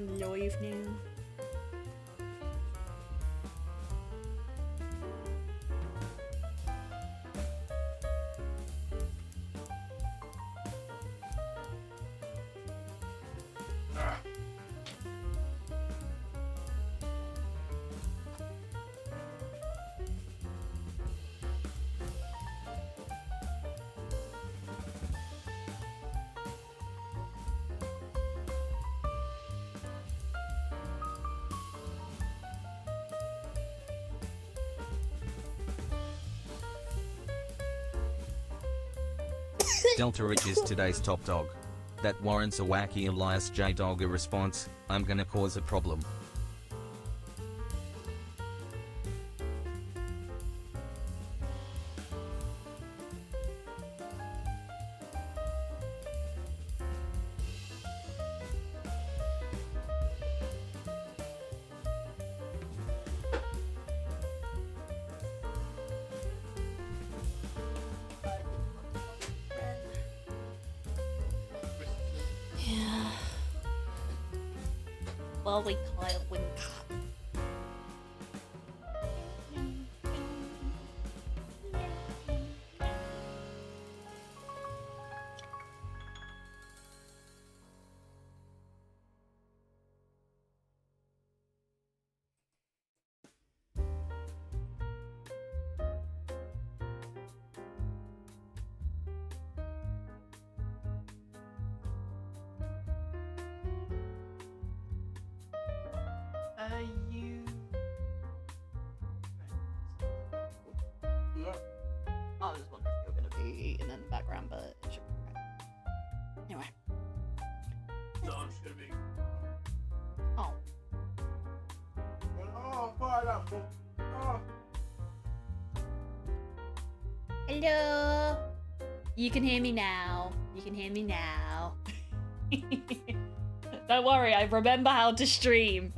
Hello, evening. Delta Rich is today's top dog. That warrants a wacky Elias J. Dogger response. I'm gonna cause a problem. Molly Kyle Winter. You. Yeah. I was wondering if you were going to be eating in the background, but it should be okay. Anyway. No, I'm just gonna be. Oh. Oh, pineapple. Oh. Hello. You can hear me now. You can hear me now. Don't worry, I remember how to stream.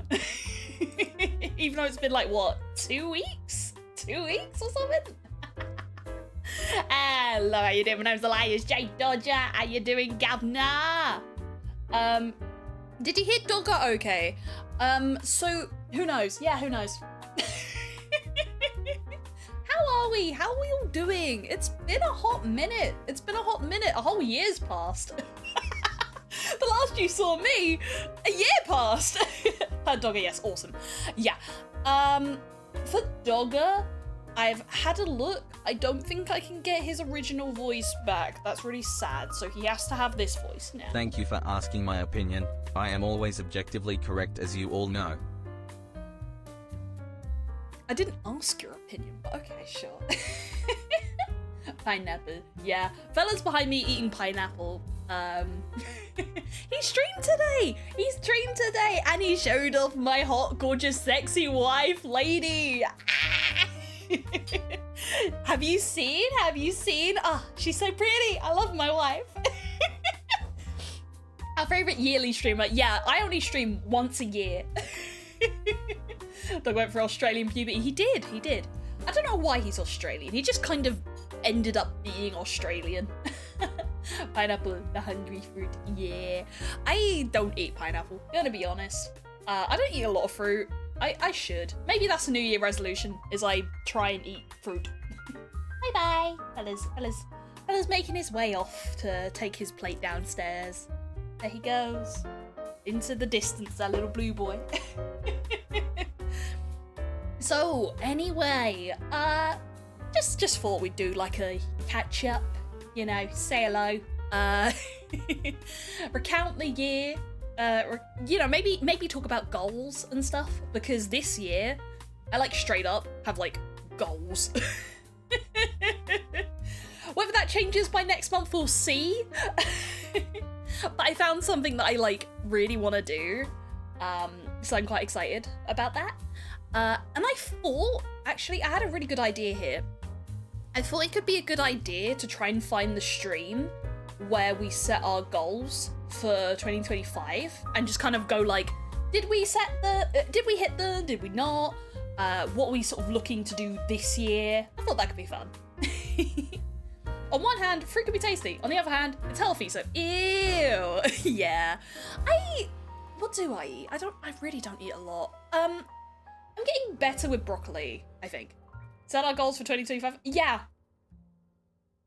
Even though it's been like, what, 2 weeks? 2 weeks or something? Hello, how you doing? My name's Elias J. Dodger. How you doing, Governor? Did you hit Dogger okay? So, who knows? Yeah, who knows? How are we? How are we all doing? It's been a hot minute. It's been a hot minute. A whole year's passed. The last you saw me, a year passed. Dogger, yes, awesome. Yeah. For Dogger, I've had a look. I don't think I can get his original voice back. That's really sad. So he has to have this voice now. Thank you for asking my opinion. I am always objectively correct, as you all know. I didn't ask your opinion, but okay, sure. Pineapple. Yeah. Fella's behind me eating pineapple. He streamed today! He streamed today and he showed off my hot, gorgeous, sexy wife, lady! Have you seen? Have you seen? Oh, she's so pretty! I love my wife! Our favourite yearly streamer. Yeah, I only stream once a year. Dog went for Australian puberty. He did. I don't know why he's Australian. He just kind of ended up being Australian. Pineapple, the hungry fruit, yeah. I don't eat pineapple, gonna be honest. I don't eat a lot of fruit. I should. Maybe that's a New Year resolution, is I try and eat fruit. Bye-bye. Fella's making his way off to take his plate downstairs. There he goes. Into the distance, that little blue boy. So, anyway, just thought we'd do like a catch-up. You know, say hello, recount the year, you know, maybe talk about goals and stuff, because this year, I like straight up have like goals. Whether that changes by next month, we'll see. But I found something that I like really want to do, so I'm quite excited about that. And I thought, actually, I had a really good idea here. I thought it could be a good idea to try and find the stream where we set our goals for 2025 and just kind of go like, did we hit them, did we not? What are we sort of looking to do this year? I thought that could be fun. On one hand, fruit could be tasty. On the other hand, it's healthy, so ew. Yeah. what do I eat? I really don't eat a lot. I'm getting better with broccoli, I think. Is that our goals for 2025? Yeah.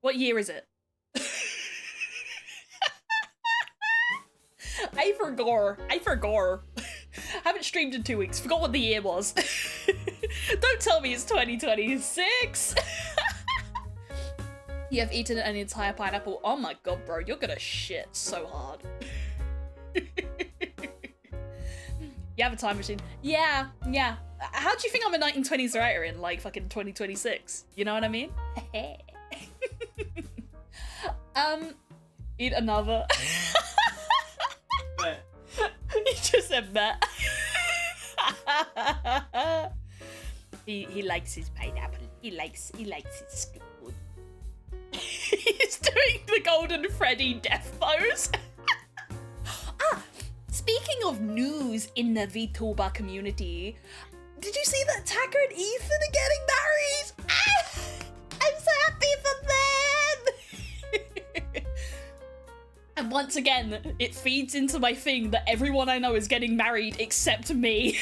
What year is it? I forgot. Haven't streamed in 2 weeks. Forgot what the year was. Don't tell me it's 2026. You have eaten an entire pineapple. Oh my god, bro. You're gonna shit so hard. You have a time machine. Yeah. How do you think I'm a 1920s writer in, like, fucking 2026? You know what I mean? Eat another. But He just said that. He likes his pineapple. He likes his food. He's doing the Golden Freddy death pose. Speaking of news in the VTuber community, did you see that Tucker and Ethan are getting married? I'm so happy for them! And once again, it feeds into my thing that everyone I know is getting married except me.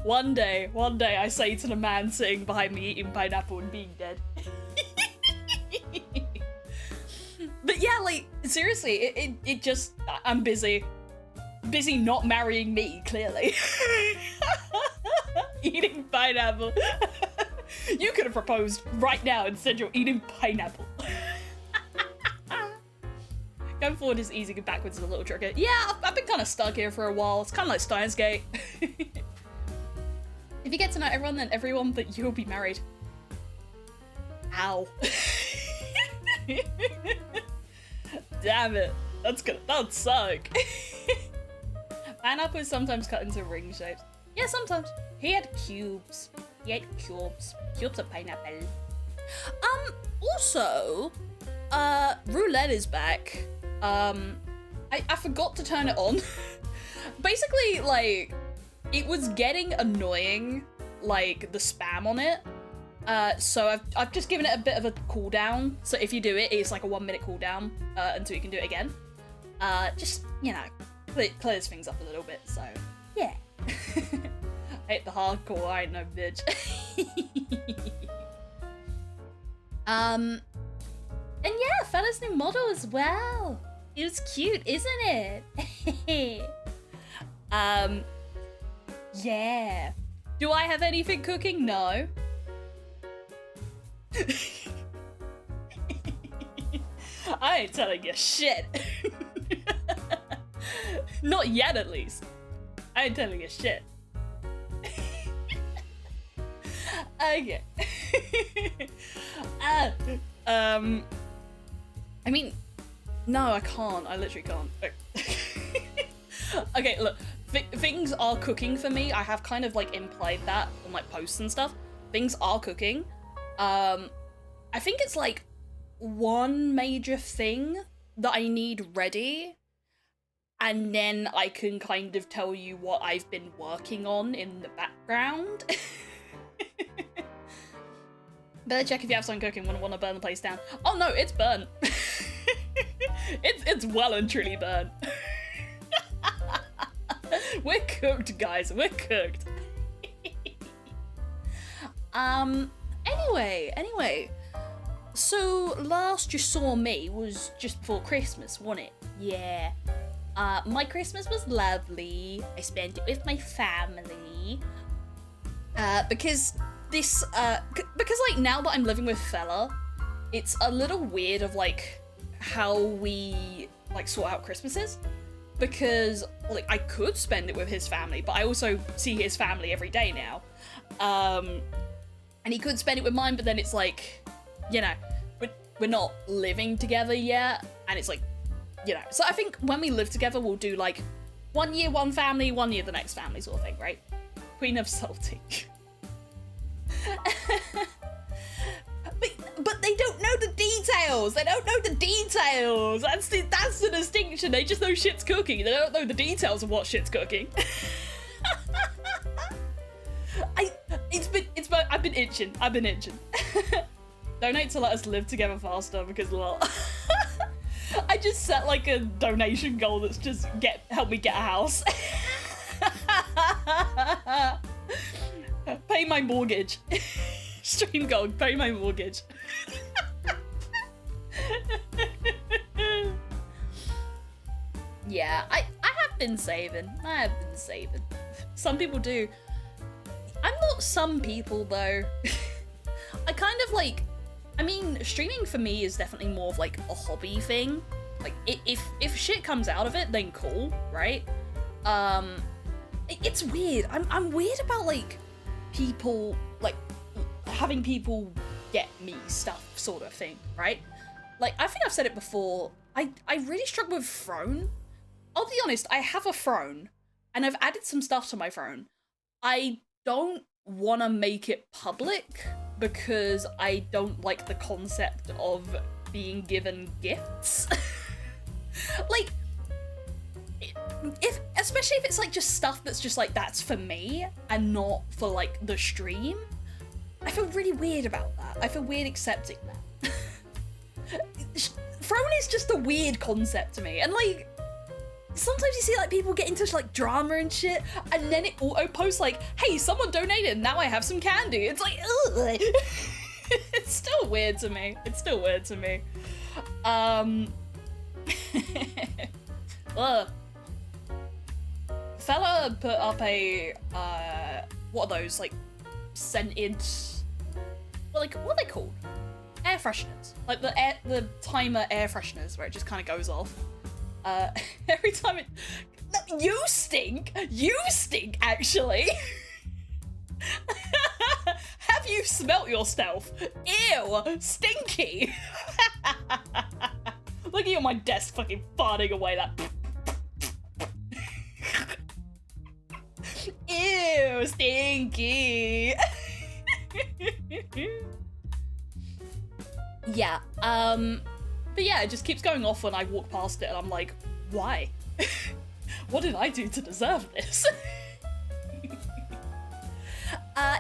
One day I say to the man sitting behind me eating pineapple and being dead. But yeah, like, seriously, it just, I'm busy. Busy not marrying me, clearly. Eating pineapple. You could have proposed right now, instead you're eating pineapple. Going forward is easy, going backwards is a little tricky. Yeah, I've been kind of stuck here for a while. It's kind of like Steins Gate. If you get to know everyone, then everyone that you'll be married. Ow. Damn it. That'd suck. Pineapple is sometimes cut into ring shapes. Yeah, sometimes. He had cubes. Cubes of pineapple. Also, roulette is back. I forgot to turn it on. Basically, like, it was getting annoying, like, the spam on it. So I've just given it a bit of a cooldown. So if you do it, it's like a 1 minute cooldown until you can do it again. Just, you know, clears things up a little bit, so yeah. I hate the hardcore, I ain't no bitch. And yeah, Fella's new model as well. It was cute, isn't it? Yeah. Do I have anything cooking? No. I ain't telling you shit. Not yet, at least. I ain't telling you shit. Okay. I mean, no, I can't. I literally can't. Okay, look. Things are cooking for me. I have kind of like implied that on like posts and stuff. Things are cooking. I think it's like one major thing that I need ready, and then I can kind of tell you what I've been working on in the background. Better check if you have something cooking when I want to burn the place down. Oh no, it's burnt. It's well and truly burnt. We're cooked, guys. We're cooked. Anyway. So last you saw me was just before Christmas, wasn't it? Yeah. My Christmas was lovely. I spent it with my family. Because this, because like now that I'm living with Fella, it's a little weird of like how we like sort out Christmases. Because like I could spend it with his family, but I also see his family every day now. And he could spend it with mine, but then it's like, you know, we're not living together yet, and it's like, you know. So I think when we live together, we'll do like 1 year one family, 1 year the next family sort of thing, right? Queen of salty. But they don't know the details. They don't know the details. That's the distinction. They just know shit's cooking. They don't know the details of what shit's cooking. I've been itching. Donate to let us live together faster because, well. just set like a donation goal that's just help me get a house. Pay my mortgage. Stream goal, pay my mortgage. Yeah, I have been saving. Some people do. I'm not some people though. I kind of like, I mean, streaming for me is definitely more of like a hobby thing. Like if shit comes out of it, then cool, right? It's weird. I'm weird about like people, like having people get me stuff sort of thing, right? Like I think I've said it before. I really struggle with Throne. I'll be honest, I have a Throne and I've added some stuff to my Throne. I don't want to make it public because I don't like the concept of being given gifts. Like, especially if it's like just stuff that's just like, that's for me and not for like the stream. I feel really weird about that. I feel weird accepting that. Throne is just a weird concept to me. And like, sometimes you see like people get into like drama and shit, and then it auto posts like, hey, someone donated, now I have some candy. It's like, ugh. It's still weird to me. Fella put up a, what are those, like, scented, well, like, what are they called? Air fresheners. Like the timer air fresheners where it just kind of goes off. Every time it... You stink, actually. Have you smelt yourself? Ew, stinky. Look at you on my desk fucking farting away that... Ew, stinky. Yeah, but yeah, it just keeps going off when I walk past it and I'm like, why? What did I do to deserve this?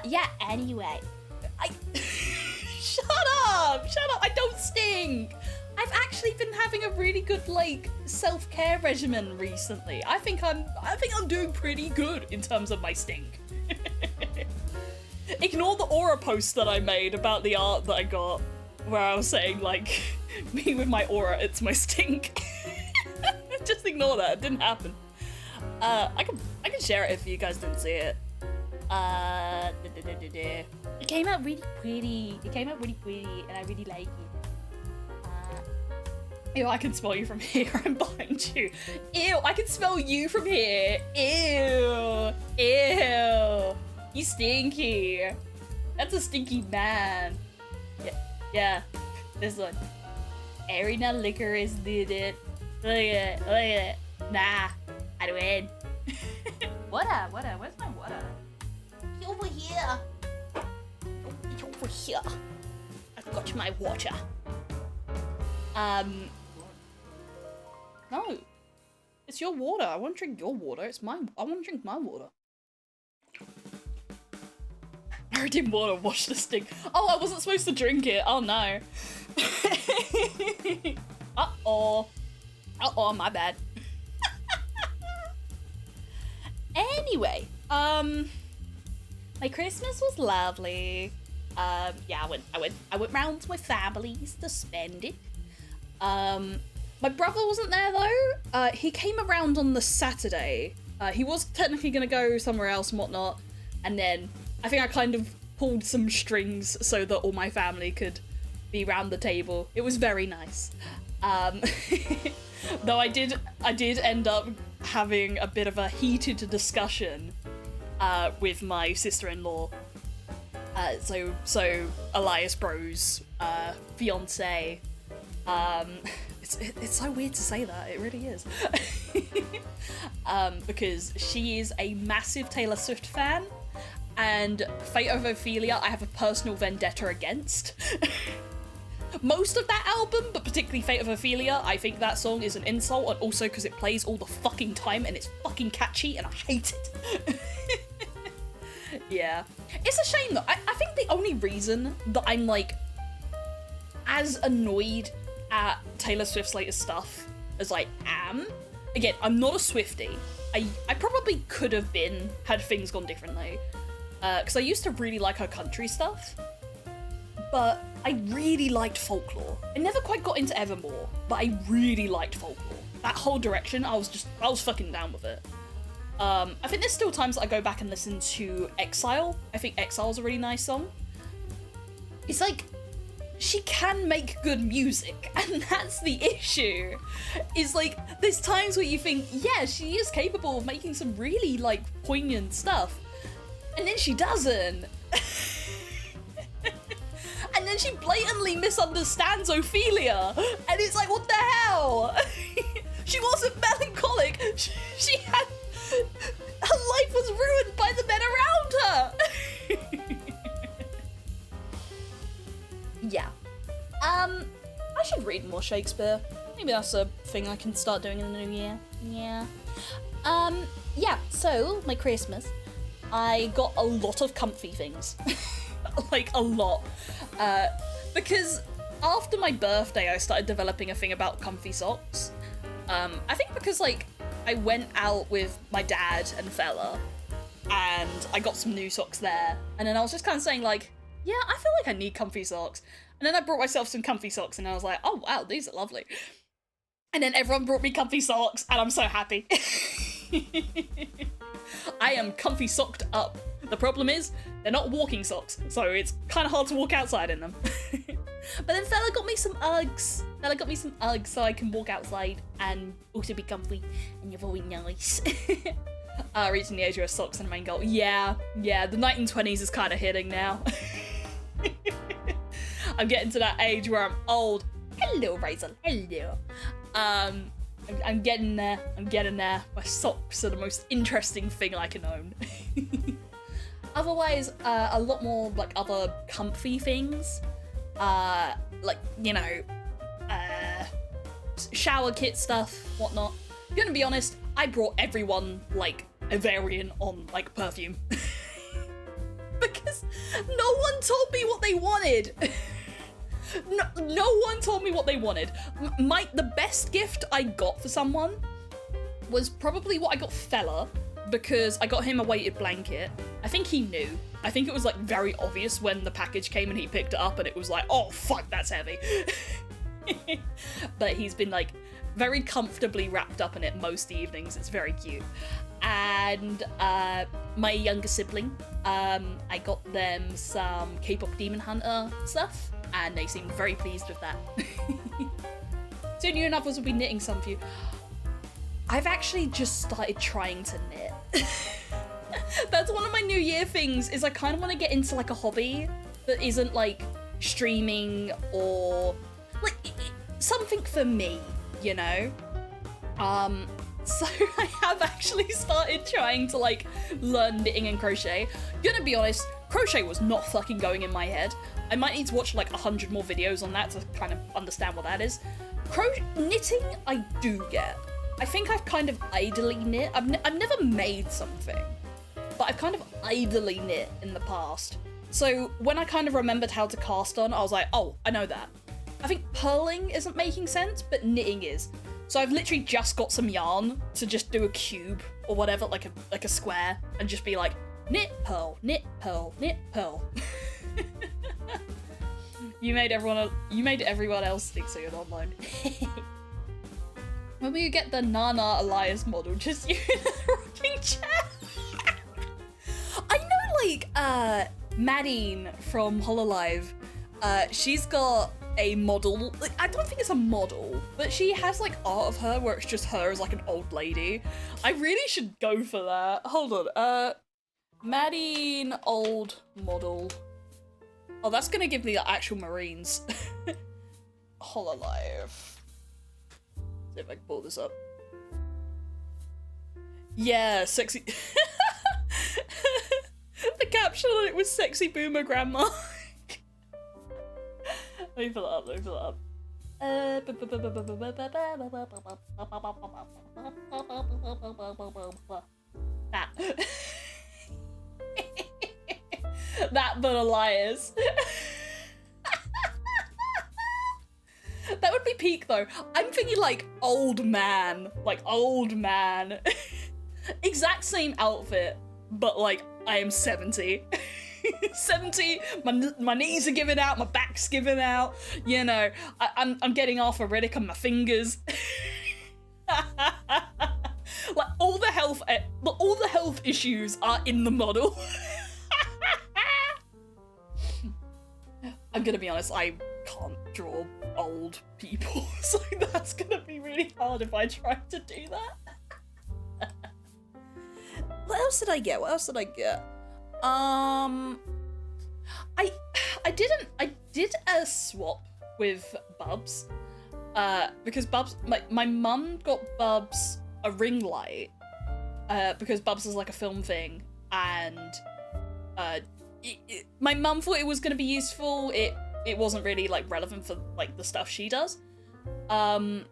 Yeah, anyway. Shut up! I don't stink! I've actually been having a really good, like, self-care regimen recently. I think I'm doing pretty good in terms of my stink. Ignore the aura post that I made about the art that I got, where I was saying, like, me with my aura, it's my stink. Just ignore that, it didn't happen. I can share it if you guys didn't see it. It came out really pretty. And I really like it. Ew, I can smell you from here. I'm behind you. Ew, I can smell you from here. Ew. You stinky. That's a stinky man. Yeah. This one. Arena licorice did it. Look at it. Nah, I win. Water. Where's my water? It's over here. It's over here. I've got my water. No. It's your water. I won't drink your water. It's mine. I want to drink my water. I didn't want to wash the stink. Oh, I wasn't supposed to drink it. Oh no. Uh-oh, my bad. Anyway, my Christmas was lovely. Yeah, I went round to my family's to spend it. My brother wasn't there though. He came around on the Saturday. He was technically gonna go somewhere else and whatnot, and then I think I kind of pulled some strings so that all my family could be round the table. It was very nice. Though I did end up having a bit of a heated discussion with my sister-in-law. So Elias Bro's fiance. It's so weird to say that, it really is. Because she is a massive Taylor Swift fan, and Fate of Ophelia I have a personal vendetta against. Most of that album, but particularly Fate of Ophelia, I think that song is an insult, and also because it plays all the fucking time and it's fucking catchy and I hate it. Yeah. It's a shame though. I think the only reason that I'm like as annoyed at Taylor Swift's latest stuff as I am. Again, I'm not a Swiftie. I probably could have been had things gone differently. Because I used to really like her country stuff. But I really liked folklore. I never quite got into Evermore, but I really liked folklore. That whole direction, I was fucking down with it. I think there's still times that I go back and listen to Exile. I think Exile's a really nice song. It's like, she can make good music, and that's the issue. Is like, there's times where you think, yeah, she is capable of making some really, like, poignant stuff. And then she doesn't. And then she blatantly misunderstands Ophelia. And it's like, what the hell? She wasn't melancholic. She had... Her life was ruined by the men around her. Yeah. I should read more Shakespeare. Maybe that's a thing I can start doing in the new year. Yeah. Yeah, so, my Christmas, I got a lot of comfy things. Like, a lot. Because after my birthday, I started developing a thing about comfy socks. I think because, like, I went out with my dad and fella, and I got some new socks there, and then I was just kind of saying, like, yeah, I feel like I need comfy socks. And then I brought myself some comfy socks, and I was like, oh, wow, these are lovely. And then everyone brought me comfy socks, and I'm so happy. I am comfy socked up. The problem is, they're not walking socks, so it's kind of hard to walk outside in them. But then fella got me some Uggs. Fella got me some Uggs so I can walk outside and also be comfy, and you're very nice. Reaching the age of socks and a main goal. Yeah, the 1920s is kind of hitting now. I'm getting to that age where I'm old. Hello, Raisin. Hello. I'm getting there. My socks are the most interesting thing I can own. Otherwise, a lot more like other comfy things. Like, you know, shower kit stuff, whatnot. I'm gonna be honest, I brought everyone like a variant on like perfume. Because no one told me what they wanted. No one told me what they wanted. The best gift I got for someone was probably what I got fella, because I got him a weighted blanket. I think he knew. I think it was like very obvious when the package came and he picked it up and it was like, oh fuck, that's heavy. But he's been like very comfortably wrapped up in it most evenings. It's very cute. And my younger sibling, I got them some K-pop Demon Hunter stuff, and they seemed very pleased with that. Soon you and others will be knitting some for you. I've actually just started trying to knit. That's one of my New Year things, is I kind of want to get into like a hobby that isn't like streaming or like something for me, you know? So I have actually started trying to like learn knitting and crochet. Gonna be honest, crochet was not fucking going in my head. I might need to watch like 100 more videos on that to kind of understand what that is. Knitting, I do get. I think I've kind of idly knit. I've never made something, but I've kind of idly knit in the past. So when I kind of remembered how to cast on, I was like, oh, I know that. I think purling isn't making sense, but knitting is. So I've literally just got some yarn to just do a cube or whatever, like a square, and just be like, knit, purl, knit, purl, knit, purl. You made everyone else think so you're not alone. When will you get the Nana Elias model? Just you in a rocking chair. I know, like, Maddine from Hololive, she's got a model. Like, I don't think it's a model, but she has like art of her where it's just her as like an old lady. I really should go for that. Hold on. Maddine old model. Oh, that's gonna give me the actual Marines. Hololive. See if I can pull this up. Yeah, sexy. The caption on it was sexy boomer grandma. Let me pull it up. That. That, but Elias. That would be peak though. I'm thinking like old man. Exact same outfit, but like I am 70. 70, my knees are giving out, my back's giving out, you know, I'm getting arthritic on my fingers. Like all the health issues are in the model. I'm gonna be honest, I can't draw old people, so that's gonna be really hard if I try to do that. What else did I get? I did a swap with Bubs, because Bubs, my mum got Bubs a ring light, because Bubs is like a film thing, and my mum thought it was going to be useful. It wasn't really like relevant for like the stuff she does, and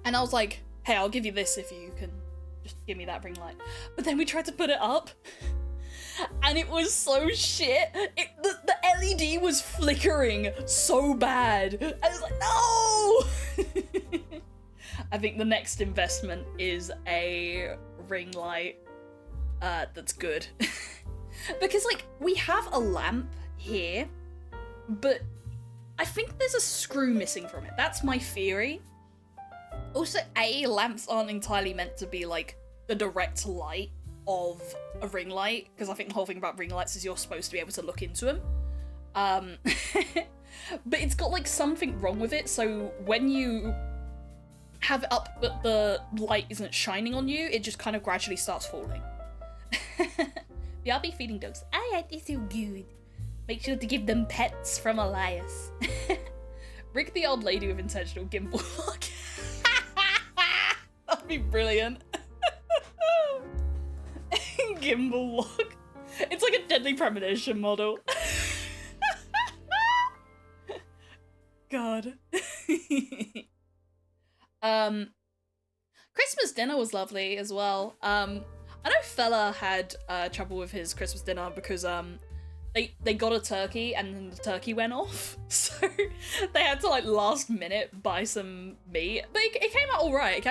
I was like, hey, I'll give you this if you can just give me that ring light. But then we tried to put it up, and it was so shit. The LED was flickering so bad. I was like, no! I think the next investment is a ring light that's good. Because, like, we have a lamp here, but I think there's a screw missing from it. That's my theory. Also, lamps aren't entirely meant to be, like, the direct light of a ring light, because I think the whole thing about ring lights is you're supposed to be able to look into them. But it's got like something wrong with it, so when you have it up but the light isn't shining on you, it just kind of gradually starts falling. Yeah, I'll be feeding dogs. They're so good. Make sure to give them pets from Elias. Rick the old lady with intentional gimbal lock. That'd be brilliant. Gimbal lock. It's like a Deadly Premonition model. God. Christmas dinner was lovely as well. I know Fella had trouble with his Christmas dinner because they got a turkey and then the turkey went off, so they had to like last minute buy some meat. But it came out all right.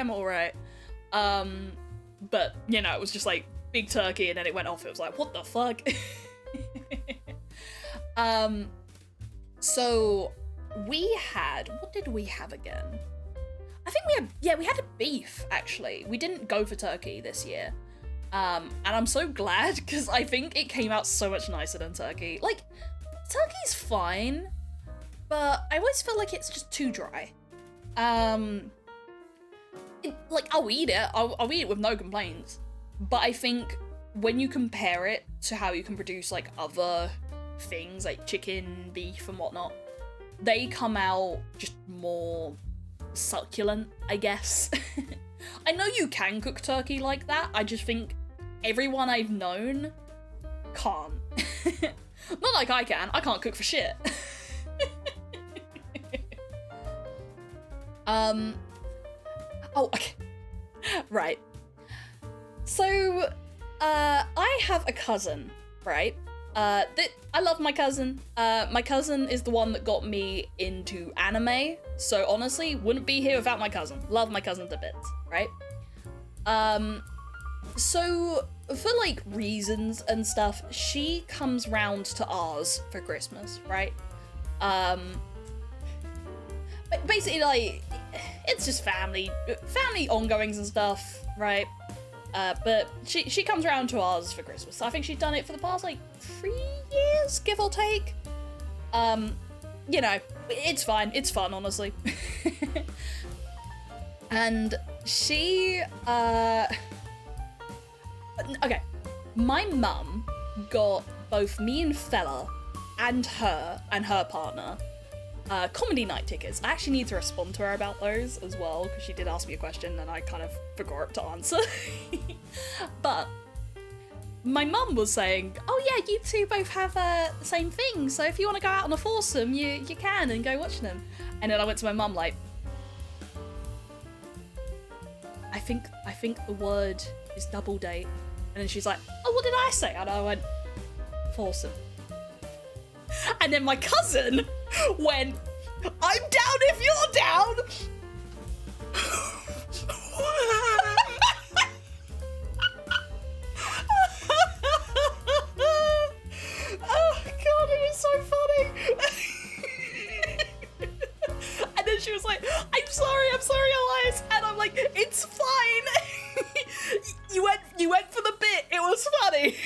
But you know, it was just like big turkey and then it went off. It was like, what the fuck? So what did we have again? I think we had a beef, actually. We didn't go for turkey this year. And I'm so glad, because I think it came out so much nicer than turkey. Like, turkey's fine, but I always feel like it's just too dry. Like, I'll eat it. I'll eat it with no complaints. But I think when you compare it to how you can produce, like, other things, like chicken, beef, and whatnot, they come out just more succulent, I guess. I know you can cook turkey like that, I just think everyone I've known can't. Not like I can't cook for shit. Oh, okay. Right. So, I have a cousin, right? I love my cousin. My cousin is the one that got me into anime, so honestly, wouldn't be here without my cousin. Love my cousin to bits, right? So, for like reasons and stuff, she comes round to ours for Christmas, right? Basically, like, it's just family ongoings and stuff, right? But she comes around to ours for Christmas. I think she's done it for the past, like, 3 years, give or take. You know, it's fine. It's fun, honestly. And she, okay. My mum got both me and Fella and her partner comedy night tickets. I actually need to respond to her about those as well, because she did ask me a question and I kind of forgot to answer. But my mum was saying, oh yeah, you two both have the same thing, so if you want to go out on a foursome, you can and go watch them. And then I went to my mum like, I think the word is double date. And then she's like, oh, what did I say? And I went, foursome. And then my cousin went, I'm down if you're down! Oh god, it was so funny! And then she was like, I'm sorry, Elias! And I'm like, it's fine! you went for the bit, it was funny!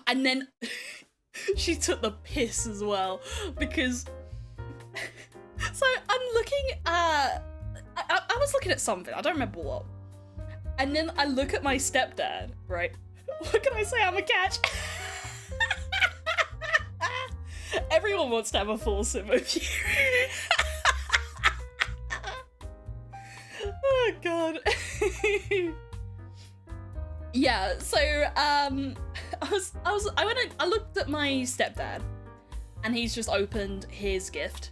And then she took the piss as well, because so I'm looking at I was looking at something, I don't remember what, and then I look at my stepdad, right? What can I say? I'm a catch. Everyone wants to have a full sim of you. Oh god. Yeah, so I looked at my stepdad, and he's just opened his gift,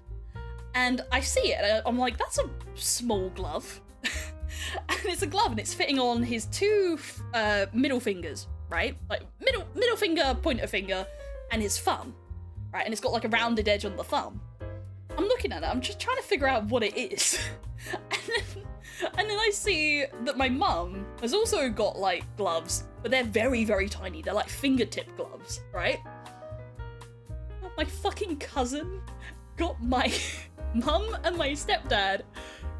and I see it, and I'm like, that's a small glove. And it's a glove, and it's fitting on his two middle fingers, right? Like middle finger, pointer finger, and his thumb, right? And it's got like a rounded edge on the thumb. I'm looking at it, I'm just trying to figure out what it is. And then I see that my mum has also got like gloves, but they're very, very tiny. They're like fingertip gloves, right? My fucking cousin got my mum and my stepdad,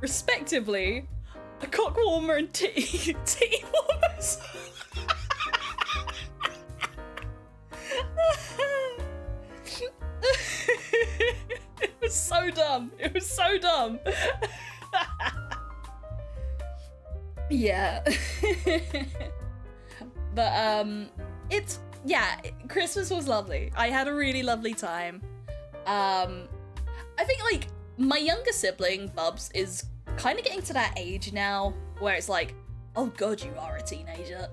respectively, a cock warmer and titty warmers. It was so dumb. It was so dumb. Yeah. But Christmas was lovely. I had a really lovely time. I think like my younger sibling, Bubs, is kind of getting to that age now where it's like, oh god, you are a teenager.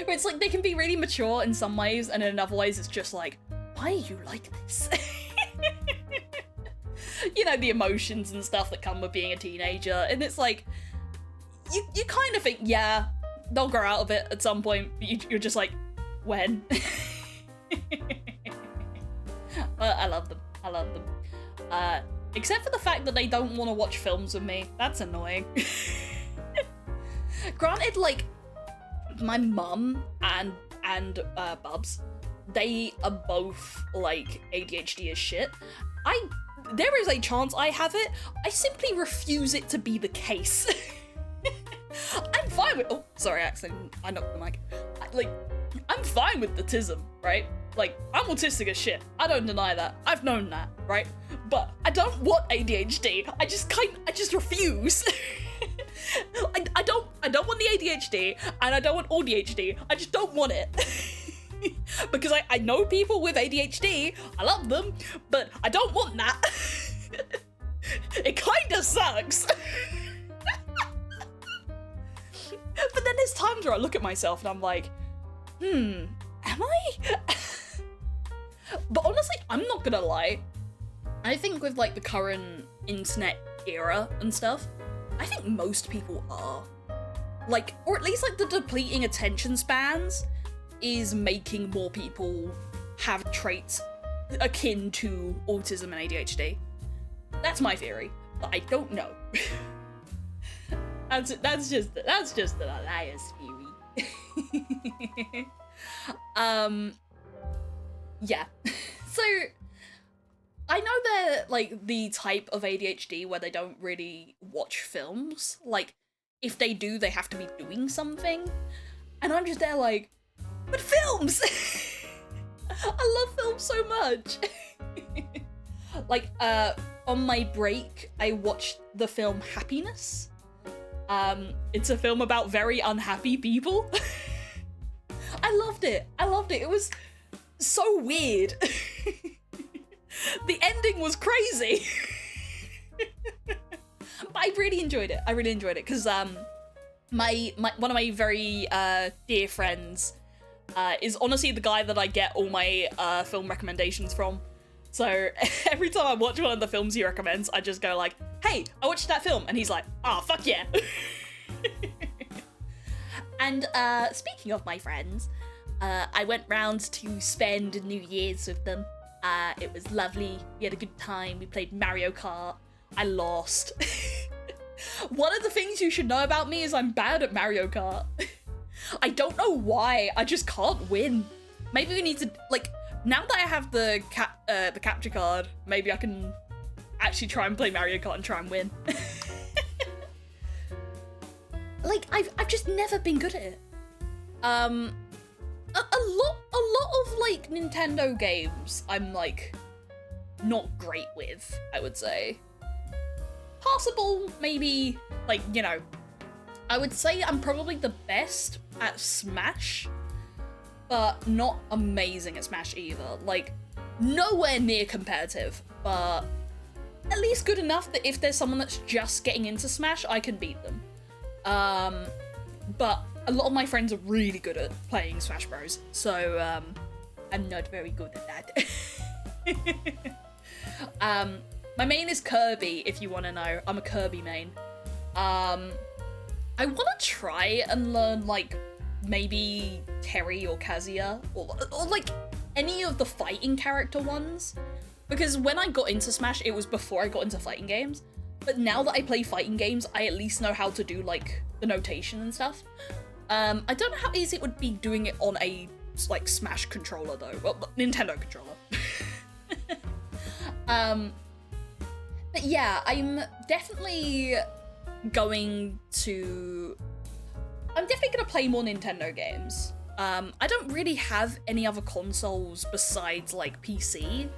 Where it's like they can be really mature in some ways, and in other ways it's just like, why are you like this? You know, the emotions and stuff that come with being a teenager, and it's like, you kind of think, yeah, they'll grow out of it at some point, but you're just like, when? But I love them. Except for the fact that they don't want to watch films with me. That's annoying. Granted, like, my mum and Bubs, they are both, like, ADHD as shit. There is a chance I have it. I simply refuse it to be the case. I'm fine with— oh, sorry, accident. I knocked the mic. I'm fine with autism, right? Like, I'm autistic as shit. I don't deny that. I've known that, right? But I don't want ADHD. I just refuse. I don't want the ADHD, and I don't want ADHD. I just don't want it. Because I know people with ADHD. I love them, but I don't want that. It kinda sucks. But then there's times where I look at myself and I'm like, am I? But honestly, I'm not gonna lie. I think with like the current internet era and stuff, I think most people are. Like, or at least like the depleting attention spans is making more people have traits akin to autism and ADHD. That's my theory, but I don't know. That's just an Elias theory. Yeah. So I know they're like the type of ADHD where they don't really watch films. Like, if they do, they have to be doing something. And I'm just there like, but films! I love films so much. Like, on my break, I watched the film Happiness. It's a film about very unhappy people. I loved it. It was so weird. The ending was crazy. But I really enjoyed it. Because one of my very dear friends is honestly the guy that I get all my film recommendations from. So every time I watch one of the films he recommends, I just go like, hey, I watched that film. And he's like, ah, fuck yeah. And speaking of my friends, I went round to spend New Year's with them. It was lovely. We had a good time. We played Mario Kart. I lost. One of the things you should know about me is I'm bad at Mario Kart. I don't know why. I just can't win. Maybe we need to, like, now that I have the capture card, maybe I can actually try and play Mario Kart and try and win. Like, I've just never been good at it. A lot of like Nintendo games I'm like not great with, I would say. Passable, maybe, like, you know, I would say I'm probably the best at Smash, but not amazing at Smash either. Like, nowhere near competitive, but at least good enough that if there's someone that's just getting into Smash, I can beat them. But a lot of my friends are really good at playing Smash Bros, so I'm not very good at that. My main is Kirby, if you want to know. I'm a Kirby main. I want to try and learn, like, maybe Terry or Kazuya, or like any of the fighting character ones, because when I got into Smash, it was before I got into fighting games. But now that I play fighting games, I at least know how to do, like, the notation and stuff. I don't know how easy it would be doing it on a, like, Smash controller, though. Well, Nintendo controller. But yeah, I'm definitely gonna play more Nintendo games. I don't really have any other consoles besides, like, PC.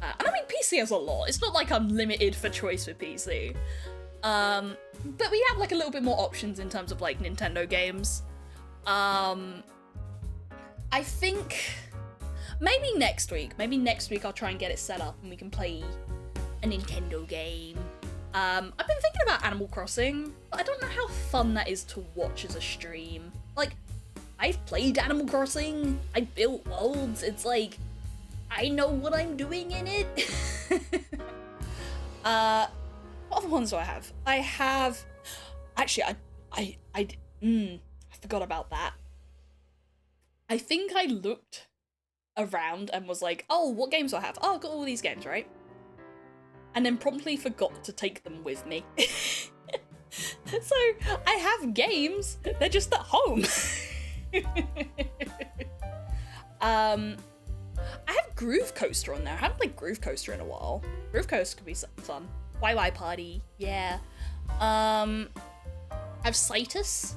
And I mean, PC has a lot. It's not like I'm limited for choice with PC. But we have, like, a little bit more options in terms of, like, Nintendo games. I think maybe next week I'll try and get it set up and we can play a Nintendo game. I've been thinking about Animal Crossing, but I don't know how fun that is to watch as a stream. Like, I've played Animal Crossing, I built worlds, it's like, I know what I'm doing in it. What other ones do I have? I have, actually, I forgot about that. I think I looked around and was like, oh, what games do I have? Oh, I've got all these games, right? And then promptly forgot to take them with me. So I have games, they're just at home. I have Groove Coaster on there. I haven't played Groove Coaster in a while. Groove Coaster could be fun. YY Party, yeah. I have Citus.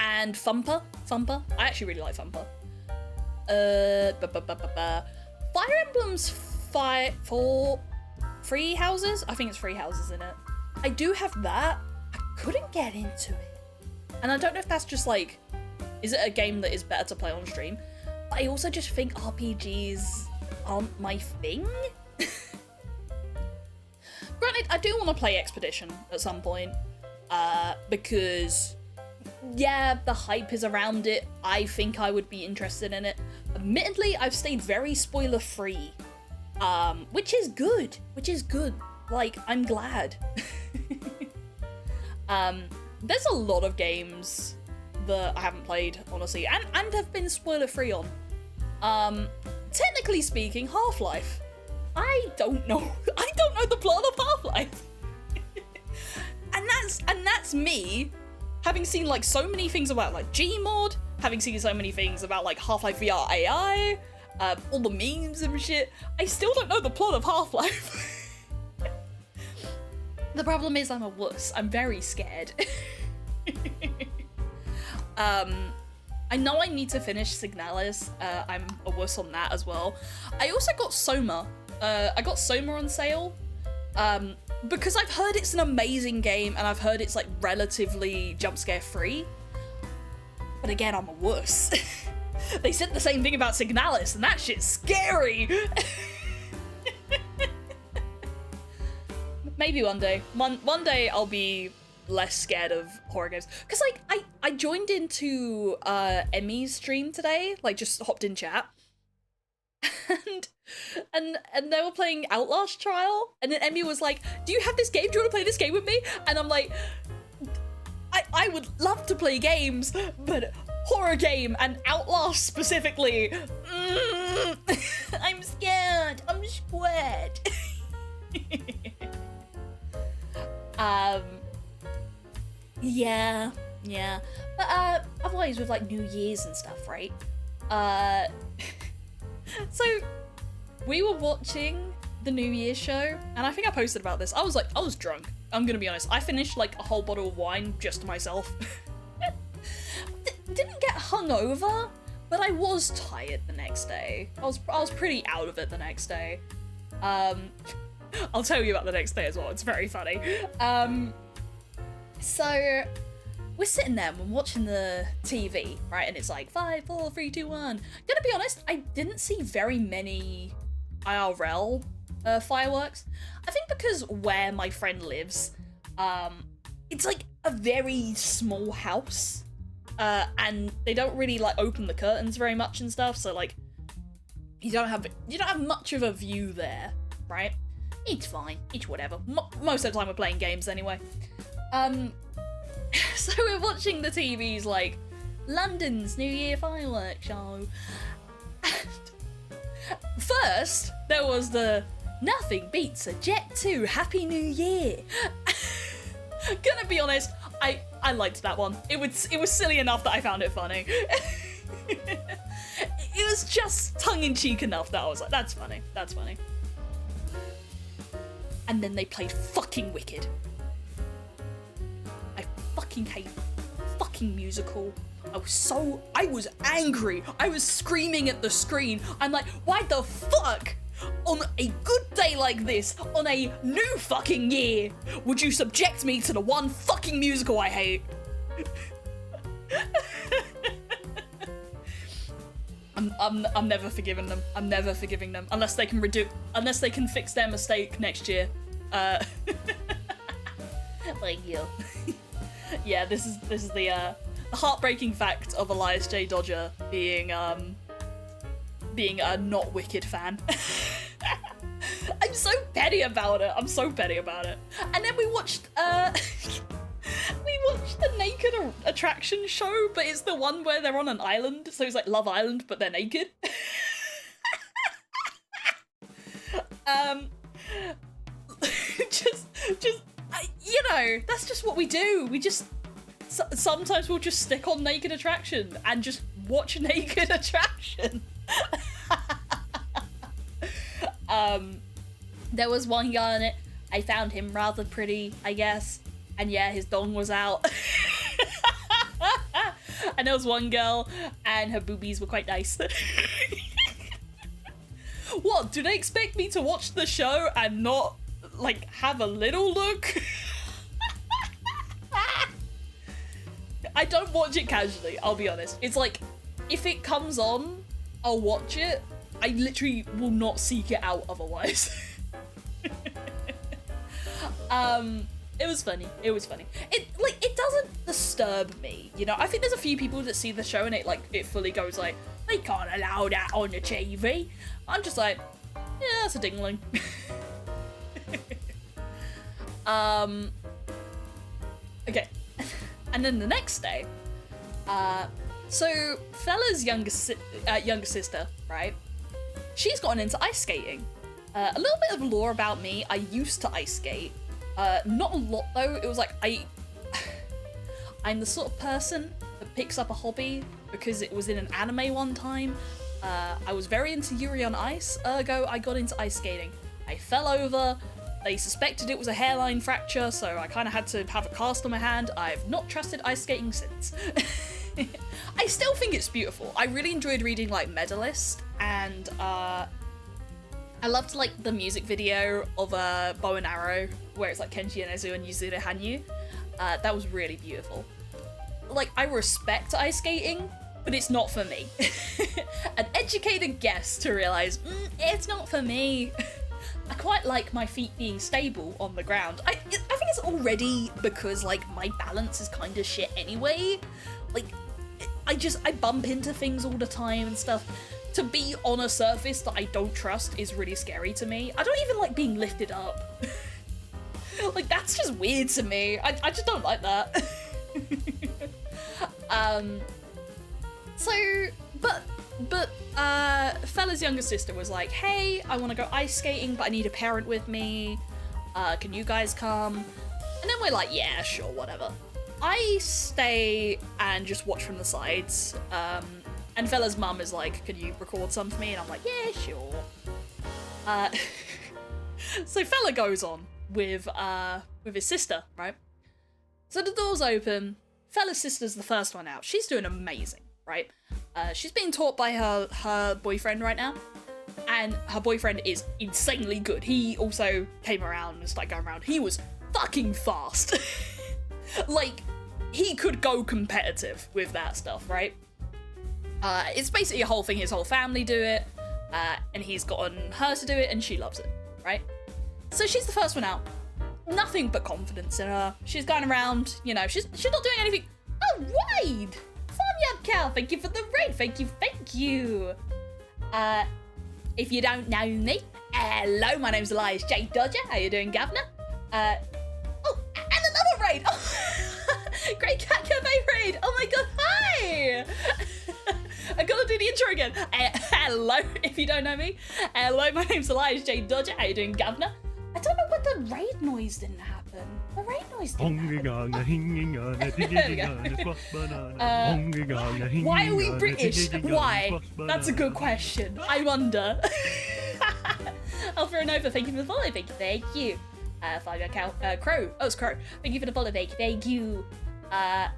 And Thumper. I actually really like Thumper. Fire Emblem's Free Houses? I think it's Free Houses in it. I do have that. I couldn't get into it. And I don't know if that's just like, is it a game that is better to play on stream? But I also just think RPGs aren't my thing. Granted, I do want to play Expedition at some point. Because, yeah, the hype is around it. I think I would be interested in it. Admittedly, I've stayed very spoiler-free. Which is good. Like, I'm glad. There's a lot of games that I haven't played, honestly, and have been spoiler-free on. Technically speaking, Half-Life. I don't know the plot of Half-Life. and that's me having seen, like, so many things about, like, Gmod, having seen so many things about, like, Half-Life VR AI, all the memes and shit. I still don't know the plot of Half-Life. The problem is I'm a wuss. I'm very scared. I know I need to finish Signalis. I'm a wuss on that as well. I also got Soma. I got Soma on sale. Because I've heard it's an amazing game and I've heard it's, like, relatively jump scare free. But again, I'm a wuss. They said the same thing about Signalis and that shit's scary. Maybe one day. One day I'll be less scared of horror games. Cause, like, I joined into Emmy's stream today, like, just hopped in chat. And they were playing Outlast Trial, and then Emmy was like, do you have this game? Do you want to play this game with me? And I'm like, I would love to play games, but horror game, and Outlast specifically. I'm scared. I'm scared. Yeah. But otherwise with like New Year's and stuff, right? So we were watching the New Year's show, and I think I posted about this. I was drunk. I'm gonna be honest. I finished like a whole bottle of wine just to myself. Didn't get hungover, but I was tired the next day. I was pretty out of it the next day. I'll tell you about the next day as well. It's very funny. So we're sitting there and we're watching the TV, right? And it's like 5, 4, 3, 2, 1. Gonna be honest, I didn't see very many IRL fireworks. I think because where my friend lives, it's like a very small house, and they don't really like open the curtains very much and stuff. So like, you don't have much of a view there, right? It's fine. It's whatever. Most of the time we're playing games anyway. So we're watching the TV's like London's New Year fireworks show. And first, there was the nothing beats a Jet 2 Happy New Year. Gonna be honest, I liked that one. It was silly enough that I found it funny. It was just tongue-in-cheek enough that I was like, that's funny. And then they played fucking Wicked. I fucking hate fucking musical. I was angry. I was screaming at the screen. I'm like, why the fuck? On a good day like this, on a new fucking year, would you subject me to the one fucking musical I hate? I'm never forgiving them. I'm never forgiving them unless they can fix their mistake next year. Thank you. Yeah, this is the heartbreaking fact of Elias J. Dodger being a not Wicked fan. I'm so petty about it. And then we watched the Naked Attraction show, but it's the one where they're on an island, so it's like Love Island, but they're naked. You know, that's just what we do. We just sometimes we'll just stick on Naked Attraction and just watch Naked Attraction. There was one guy in it. I found him rather pretty, I guess. And yeah, his dong was out. And there was one girl, and her boobies were quite nice. What, do they expect me to watch the show and not, like, have a little look? I don't watch it casually, I'll be honest. It's like, if it comes on, I'll watch it. I literally will not seek it out otherwise. It was funny. It doesn't disturb me, you know? I think there's a few people that see the show and it fully goes like, they can't allow that on the TV. I'm just like, yeah, that's a dingling. Okay. And then the next day, so Fella's younger sister, right? She's gotten into ice skating. A little bit of lore about me. I used to ice skate. Not a lot though. It was like I'm the sort of person that picks up a hobby because it was in an anime one time. I was very into Yuri on Ice, ergo I got into ice skating. I fell over. They suspected it was a hairline fracture, so I kind of had to have a cast on my hand. I've not trusted ice skating since. I still think it's beautiful. I really enjoyed reading like Medalist, and I loved like the music video of Bow and Arrow, where it's like Kenji Yonezu and Yuzuru Hanyu. That was really beautiful. Like, I respect ice skating, but it's not for me. An educated guess to realize, it's not for me. I quite like my feet being stable on the ground. I think it's already because like my balance is kind of shit anyway. Like, I bump into things all the time and stuff. To be on a surface that I don't trust is really scary to me. I don't even like being lifted up. Like, that's just weird to me. I just don't like that. So, but Fella's younger sister was like, hey, I want to go ice skating, but I need a parent with me. Can you guys come? And then we're like, yeah, sure, whatever. I stay and just watch from the sides. And Fella's mum is like, can you record some for me? And I'm like, yeah, sure. So Fella goes on with his sister, right? So the door's open. Fella's sister's the first one out. She's doing amazing, right? She's being taught by her boyfriend right now. And her boyfriend is insanely good. He also came around and started going around. He was fucking fast. Like, he could go competitive with that stuff, right? It's basically a whole thing. His whole family do it. And he's gotten her to do it, and she loves it, right? So she's the first one out. Nothing but confidence in her. She's going around, you know, she's not doing anything. Oh, Wade! Farmyard Cow, thank you for the raid. Thank you. If you don't know me, hello, my name's Elias J. Dodger. How you doing, Governor? Oh, and another raid! Oh, Great Cat Cafe raid! Oh my god, hi! I gotta do the intro again. Hello, if you don't know me. Hello, my name's Elias J. Dodger. How you doing, Governor? I don't know what the raid noise didn't happen. The raid noise didn't happen. Why are we British? Why? That's a good question. I wonder. Alpha and Nova, thank you for the follow. Thank you. Crow. Oh, it's Crow. Thank you for the follow. Thank you. How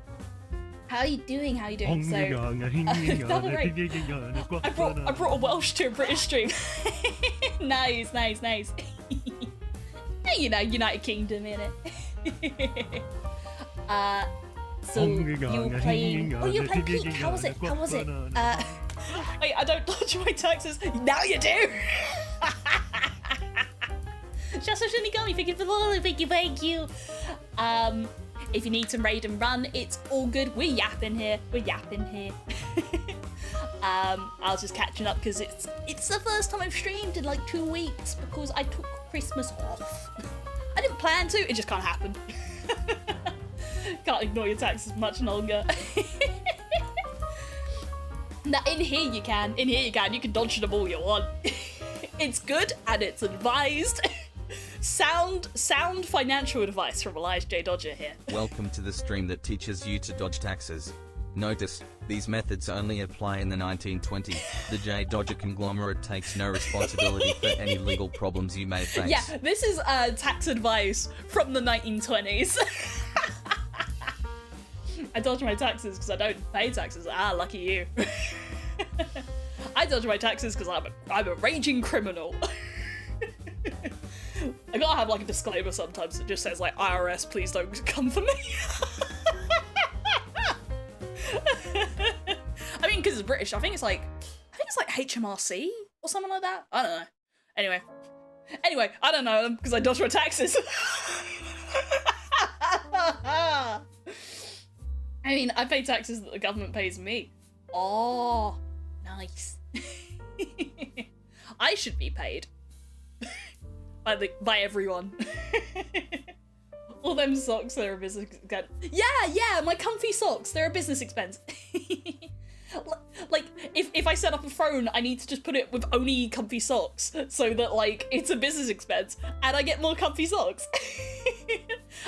are you doing? So, double rate. I brought a Welsh to a British stream. Nice. You know, United Kingdom, innit? So you're playing Peak. How was it? Wait, I don't dodge my taxes. Now you do. Just Shinigami, thank you for the follow. Thank you. If you need some raid and run, it's all good. We're yapping here. I was just catching up because it's the first time I've streamed in like 2 weeks because I took Christmas off. I didn't plan to, it just can't happen. Can't ignore your taxes much longer. Now in here you can. You can dodge them all you want. It's good and it's advised. Sound financial advice from Elias J. Dodger here. Welcome to the stream that teaches you to dodge taxes. Notice, these methods only apply in the 1920s. The J. Dodger conglomerate takes no responsibility for any legal problems you may face. Yeah, this is tax advice from the 1920s. I dodge my taxes because I don't pay taxes. Ah, lucky you. I dodge my taxes because I'm a raging criminal. I gotta have like a disclaimer sometimes that just says like IRS, please don't come for me. I mean, because it's British, I think it's like HMRC or something like that. I don't know. Anyway, I don't know them because I dodge my taxes. I mean, I pay taxes that the government pays me. Oh, nice. I should be paid by everyone. All them socks, they're a business expense. Yeah, my comfy socks, they're a business expense. Like, if I set up a throne, I need to just put it with only comfy socks so that, like, it's a business expense and I get more comfy socks.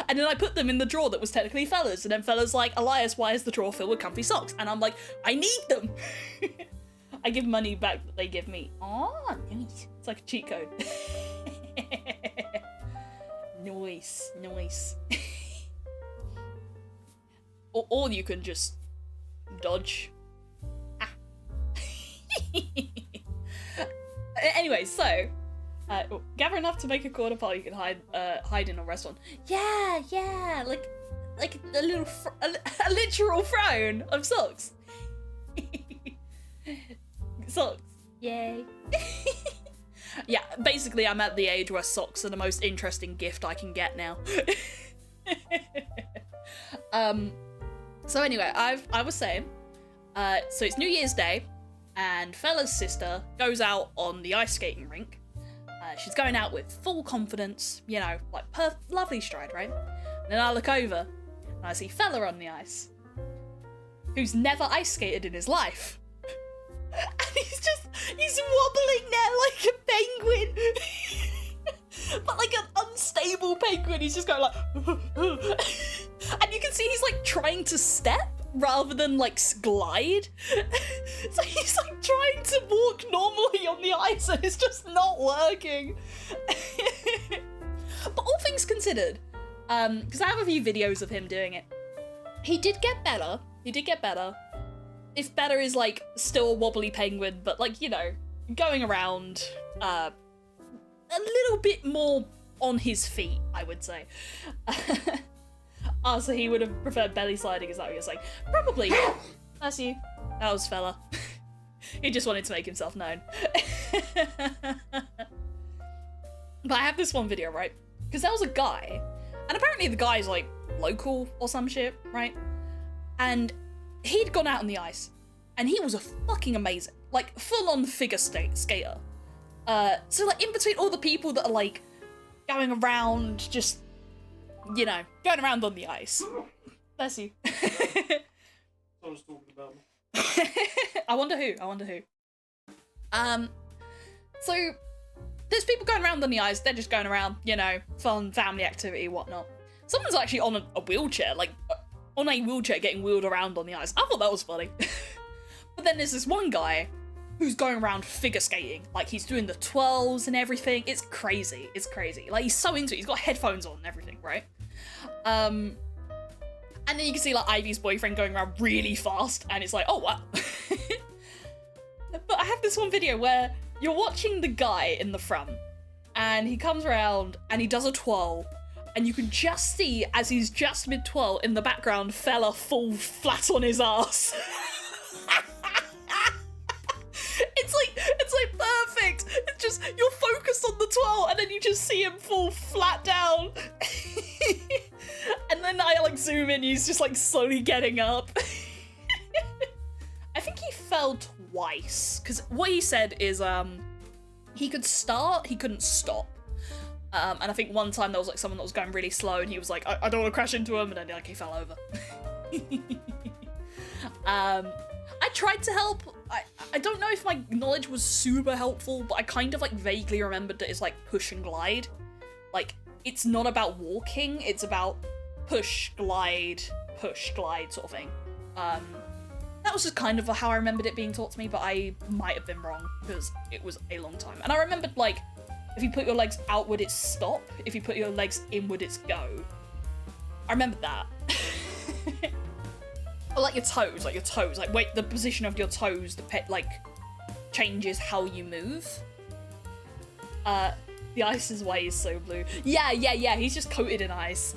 And then I put them in the drawer that was technically Fella's, and then Fella's like, Elias, why is the drawer filled with comfy socks? And I'm like, I need them. I give money back that they give me. Oh, nice. It's like a cheat code. Nice. Or you can just dodge. Anyway, so gather enough to make a quarter pile you can hide in a restaurant. Yeah, like a little a literal throne of socks. Socks, yay. Yeah, basically I'm at the age where socks are the most interesting gift I can get now. So anyway, I was saying, so it's New Year's Day, and Fella's sister goes out on the ice skating rink. She's going out with full confidence, you know, like lovely stride, right? And then I look over, and I see Fella on the ice. who's never ice skated in his life. And he's wobbling there like a penguin. But like an unstable penguin, he's just going like, and you can see he's like trying to step rather than like glide. So he's like trying to walk normally on the ice and it's just not working. But all things considered, because I have a few videos of him doing it, he did get better. If better is like still a wobbly penguin, but like, you know, going around a little bit more on his feet, I would say. So he would have preferred belly sliding, is that what you're saying? Probably. That's you. That was fella. He just wanted to make himself known. But I have this one video, right? Because there was a guy, and apparently the guy's like local or some shit, right? And he'd gone out on the ice, and he was a fucking amazing, like full-on figure skater. So like in between all the people that are like going around, just, you know, going around on the ice. Bless you. Someone's talking about me. I wonder who. So there's people going around on the ice. They're just going around, you know, fun family activity, whatnot. Someone's actually on a wheelchair, like on a wheelchair, getting wheeled around on the ice. I thought that was funny. But then there's this one guy who's going around figure skating, like he's doing the twirls and everything. It's crazy. Like he's so into it. He's got headphones on and everything, right? And then you can see like Ivy's boyfriend going around really fast, and it's like, oh wow. But I have this one video where you're watching the guy in the front, and he comes around and he does a twirl, and you can just see as he's just mid-twirl in the background, fella fall flat on his ass. It's like perfect. It's just, you're focused on the twirl and then you just see him fall flat down. And then I like zoom in, he's just like slowly getting up. I think he fell twice, because what he said is he could start, he couldn't stop. And I think one time there was like someone that was going really slow and he was like, I don't want to crash into him, and then like he fell over. I tried to help. I don't know if my knowledge was super helpful, but I kind of like vaguely remembered that it's like push and glide. Like, it's not about walking, it's about push, glide sort of thing. That was just kind of how I remembered it being taught to me, but I might have been wrong because it was a long time. And I remembered like, if you put your legs outward, it's stop. If you put your legs inward, it's go. I remembered that. Or like your toes, like wait, the position of your toes, like changes how you move. The ice is why he's so blue. Yeah, he's just coated in ice.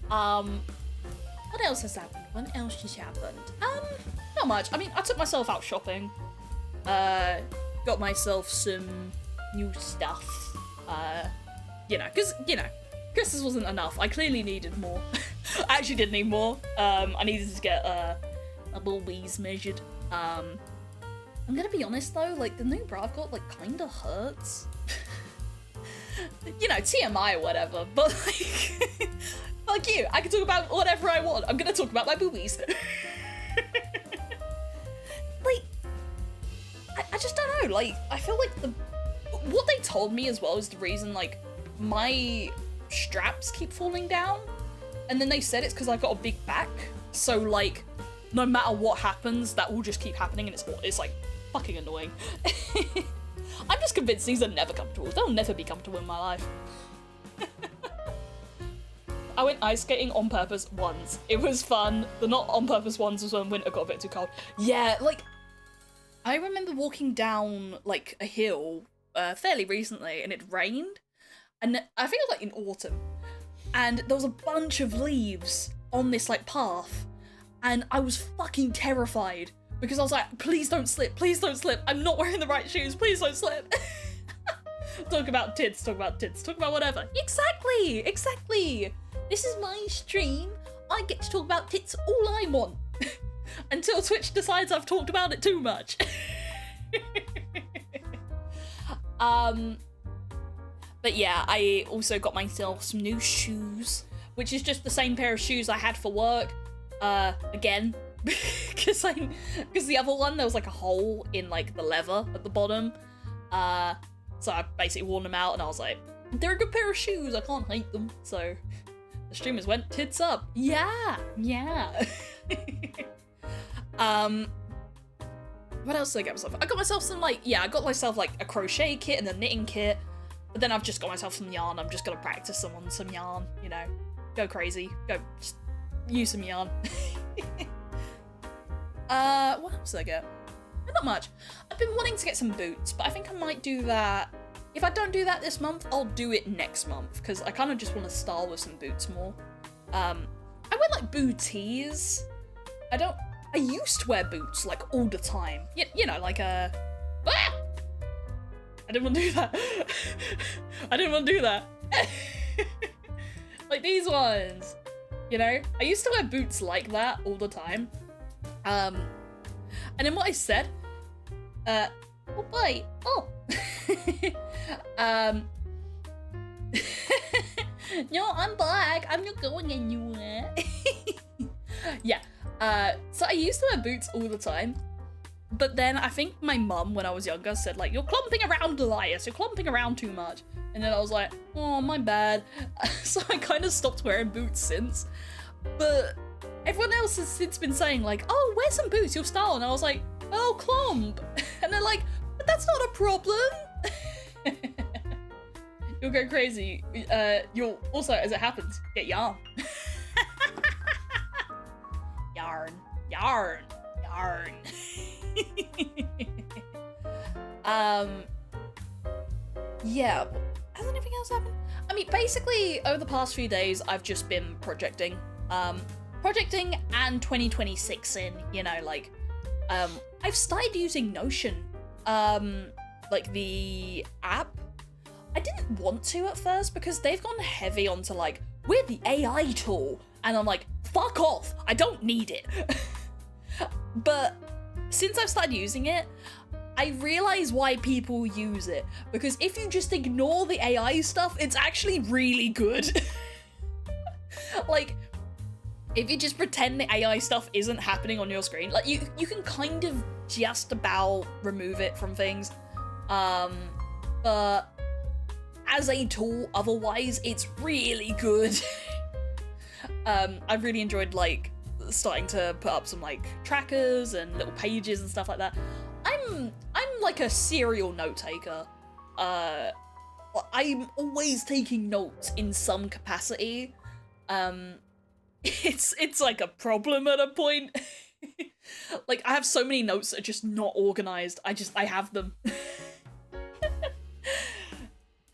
What else has happened? Not much. I mean, I took myself out shopping. Got myself some new stuff. You know, because, you know, Christmas wasn't enough. I clearly needed more. I actually did need more. I needed to get my boobies measured. I'm gonna be honest though, like the new bra I've got like kinda hurts. You know, TMI or whatever, but like, fuck you, I can talk about whatever I want. I'm gonna talk about my boobies. Like, I just don't know, like, I feel like what they told me as well is the reason, like, my straps keep falling down, and then they said it's because I've got a big back, so like, no matter what happens, that will just keep happening, and it's like, fucking annoying. I'm just convinced these are never comfortable. They'll never be comfortable in my life. I went ice skating on purpose once. It was fun. The not on purpose ones was when winter got a bit too cold. Yeah, like, I remember walking down, like, a hill fairly recently, and it rained. And I think it was, like, in autumn. And there was a bunch of leaves on this, like, path. And I was fucking terrified. Because I was like, please don't slip, I'm not wearing the right shoes, please don't slip. Talk about tits, talk about whatever. Exactly. This is my stream, I get to talk about tits all I want. Until Twitch decides I've talked about it too much. But yeah, I also got myself some new shoes. which is just the same pair of shoes I had for work, again, because the other one, there was like a hole in like the leather at the bottom, so I basically worn them out, and I was like, they're a good pair of shoes, I can't hate them, so the streamers went tits up. Yeah. What else did I get myself? I got myself some I got myself like a crochet kit and a knitting kit, but then I've just got myself some yarn. I'm just gonna practice on some yarn, you know, go crazy, just use some yarn. What else did I get? Not much. I've been wanting to get some boots, but I think I might do that. If I don't do that this month, I'll do it next month, because I kind of just want to style with some boots more. I wear like booties. I used to wear boots like all the time. You know, like I didn't want to do that. I didn't want to do that. Like these ones. You know? I used to wear boots like that all the time. And then what I said, oh boy, oh. No, I'm black. I'm not going anywhere. Yeah. So I used to wear boots all the time, but then I think my mum, when I was younger, said like, you're clumping around, Elias, you're clumping around too much. And then I was like, oh, my bad. So I kind of stopped wearing boots since. But everyone else has since been saying like, oh, wear some boots, you'll style. And I was like, oh, clump. And they're like, but that's not a problem. You'll go crazy. You'll also, as it happens, get yarn. Yarn. Yeah, has anything else happened? I mean, basically, over the past few days, I've just been projecting. Projecting and 2026 in, you know, like, I've started using Notion, like the app. I didn't want to at first because they've gone heavy onto like, we're the AI tool. And I'm like, fuck off, I don't need it. But since I've started using it, I realize why people use it. Because if you just ignore the AI stuff, it's actually really good. Like, if you just pretend the AI stuff isn't happening on your screen, like you can kind of just about remove it from things. But as a tool, otherwise, it's really good. I've really enjoyed like starting to put up some like trackers and little pages and stuff like that. I'm like a serial note taker. I'm always taking notes in some capacity. It's like a problem at a point. Like I have so many notes that are just not organized. I have them.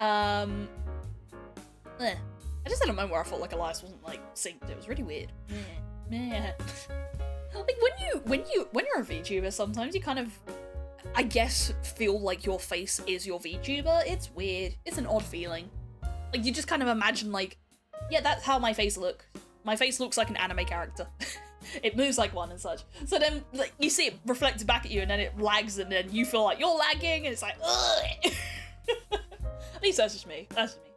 I just had a moment where I felt like Elias wasn't like synced. It was really weird. Like when you're a VTuber, sometimes you kind of, I guess, feel like your face is your VTuber. It's weird. It's an odd feeling. Like you just kind of imagine like, yeah, that's how my face looks. My face looks like an anime character. It moves like one and such. So then like you see it reflected back at you and then it lags and then you feel like you're lagging and it's like, ugh. At least that's just me. That's just me.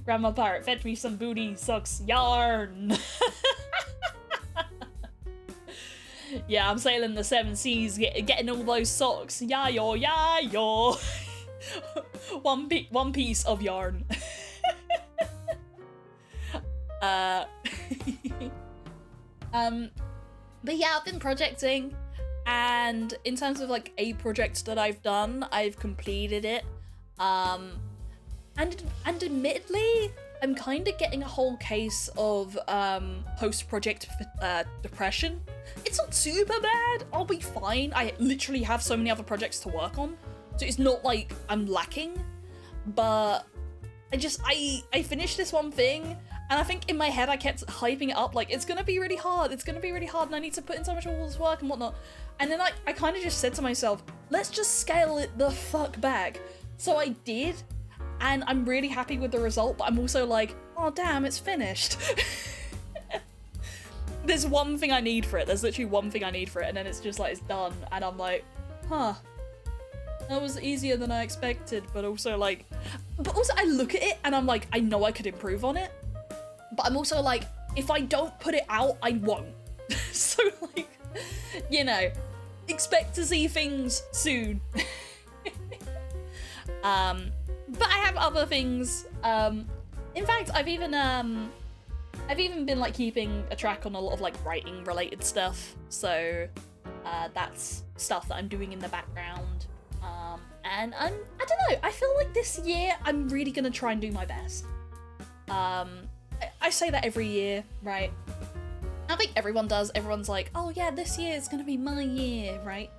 Grandma Pirate, fetch me some booty sucks yarn. Yeah, I'm sailing the 7 seas, getting all those socks. Yeah-yo. One piece of yarn. But yeah, I've been projecting, and in terms of like a project that I've done, I've completed it. And admittedly, I'm kind of getting a whole case of post-project depression. It's not super bad. I'll be fine. I literally have so many other projects to work on, so it's not like I'm lacking. But I finished this one thing, and I think in my head I kept hyping it up like it's gonna be really hard. It's gonna be really hard, and I need to put in so much of all this work and whatnot. And then I kind of just said to myself, let's just scale it the fuck back. So I did. And I'm really happy with the result, but I'm also like, oh damn, it's finished. There's one thing I need for it. There's literally one thing I need for it, and then it's just like, it's done. And I'm like, huh. That was easier than I expected, but also I look at it and I'm like, I know I could improve on it. but I'm also like, if I don't put it out, I won't. So like, you know, expect to see things soon. But I have other things. In fact, I've even been like keeping a track on a lot of like writing related stuff. So that's stuff that I'm doing in the background. And I don't know, I feel like this year I'm really gonna try and do my best. I say that every year, right? I think everyone does. Everyone's like, oh yeah, this year is gonna be my year, right?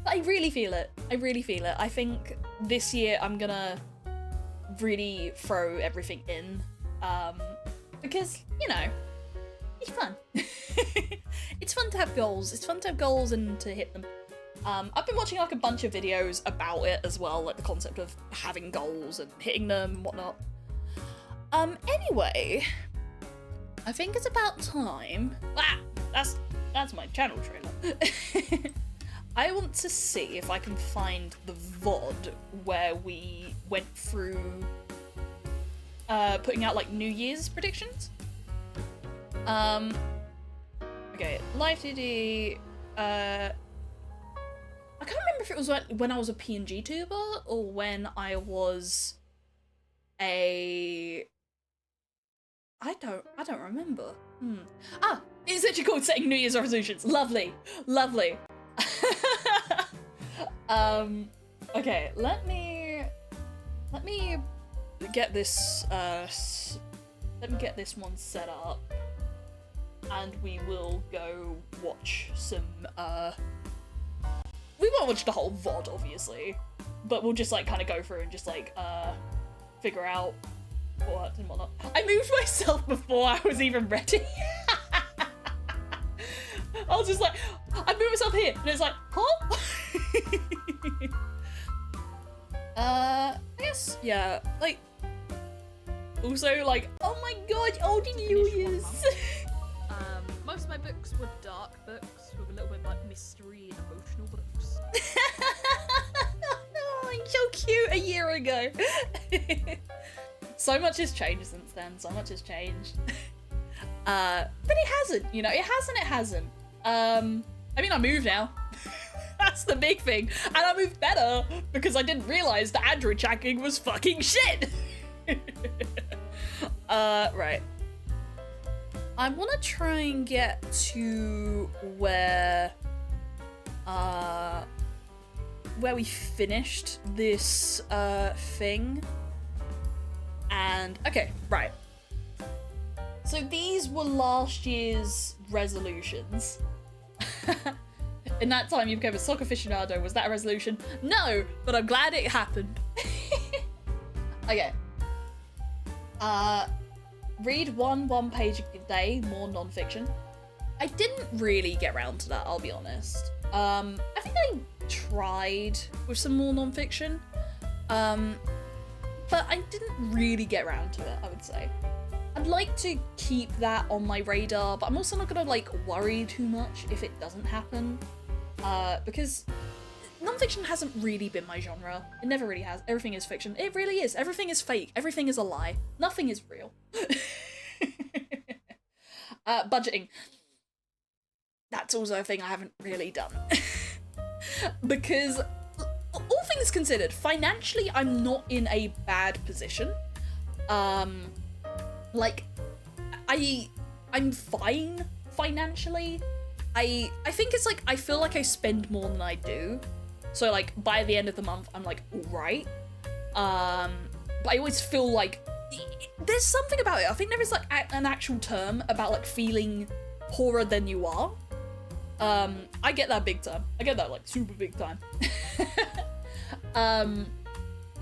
But I really feel it. I really feel it. I think this year I'm gonna really throw everything in. Because, you know, it's fun. It's fun to have goals. It's fun to have goals and to hit them. I've been watching like a bunch of videos about it as well, like the concept of having goals and hitting them and whatnot. Anyway, I think it's about time. Ah, that's my channel trailer. I want to see if I can find the VOD where we went through putting out like New Year's predictions. Okay, live TD. I can't remember if it was when I was a PNG tuber or when I was a. I don't remember. Ah, it's actually called setting New Year's resolutions. Lovely, lovely. Okay, let me get this one set up, and we will go watch some we won't watch the whole VOD obviously, but we'll just like kind of go through and just like figure out what and whatnot. I moved myself before I was even ready. I was just like, I moved myself here, and it's like, huh? I guess, yeah, like, also, like, oh my god, old New Year's! Most of my books were dark books with a little bit of, like, mystery and emotional books. Oh, so cute a year ago! So much has changed since then, so much has changed. But it hasn't, you know, it hasn't. I mean, I moved now. That's the big thing. And I moved better because I didn't realize that Android tracking was fucking shit. Right. I want to try and get to where we finished this thing. And okay, right. So these were last year's resolutions. In that time you became a soccer aficionado. Was that a resolution? No, but I'm glad it happened. Okay. Read one page a day, more non-fiction. I didn't really get around to that, I'll be honest. I think I tried with some more non-fiction. But I didn't really get around to it, I would say. I'd like to keep that on my radar, but I'm also not gonna like worry too much if it doesn't happen. Because non-fiction hasn't really been my genre. It never really has. Everything is fiction. It really is. Everything is fake. Everything is a lie. Nothing is real. Budgeting. That's also a thing I haven't really done. Because all things considered, financially I'm not in a bad position. Like, I'm fine financially. I think it's like, I feel like I spend more than I do. So like, by the end of the month, I'm like, alright. But I always feel like, there's something about it. I think there is like an actual term about like feeling poorer than you are. I get that big time. I get that like super big time.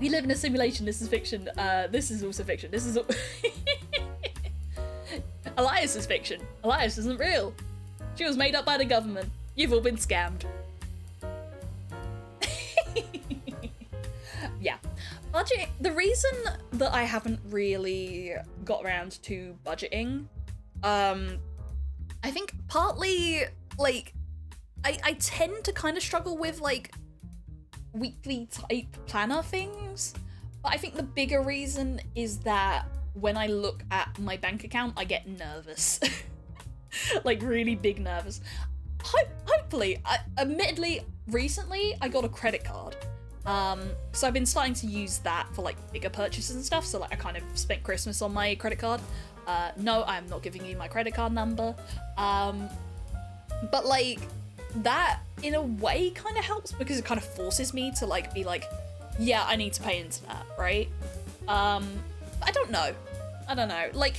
We live in a simulation, this is fiction. This is also fiction. This is Elias is fiction. Elias isn't real. She was made up by the government. You've all been scammed. Yeah. Budget. The reason that I haven't really got around to budgeting, I think partly, like, I tend to kind of struggle with, like, weekly type planner things. But I think the bigger reason is that when I look at my bank account, I get nervous. Like, really big nervous. Hopefully, admittedly, recently, I got a credit card. So I've been starting to use that for, like, bigger purchases and stuff, so, like, I kind of spent Christmas on my credit card. No, I'm not giving you my credit card number. But, like, that, in a way, kind of helps, because it kind of forces me to, like, be like, yeah, I need to pay into that, right? I don't know. Like,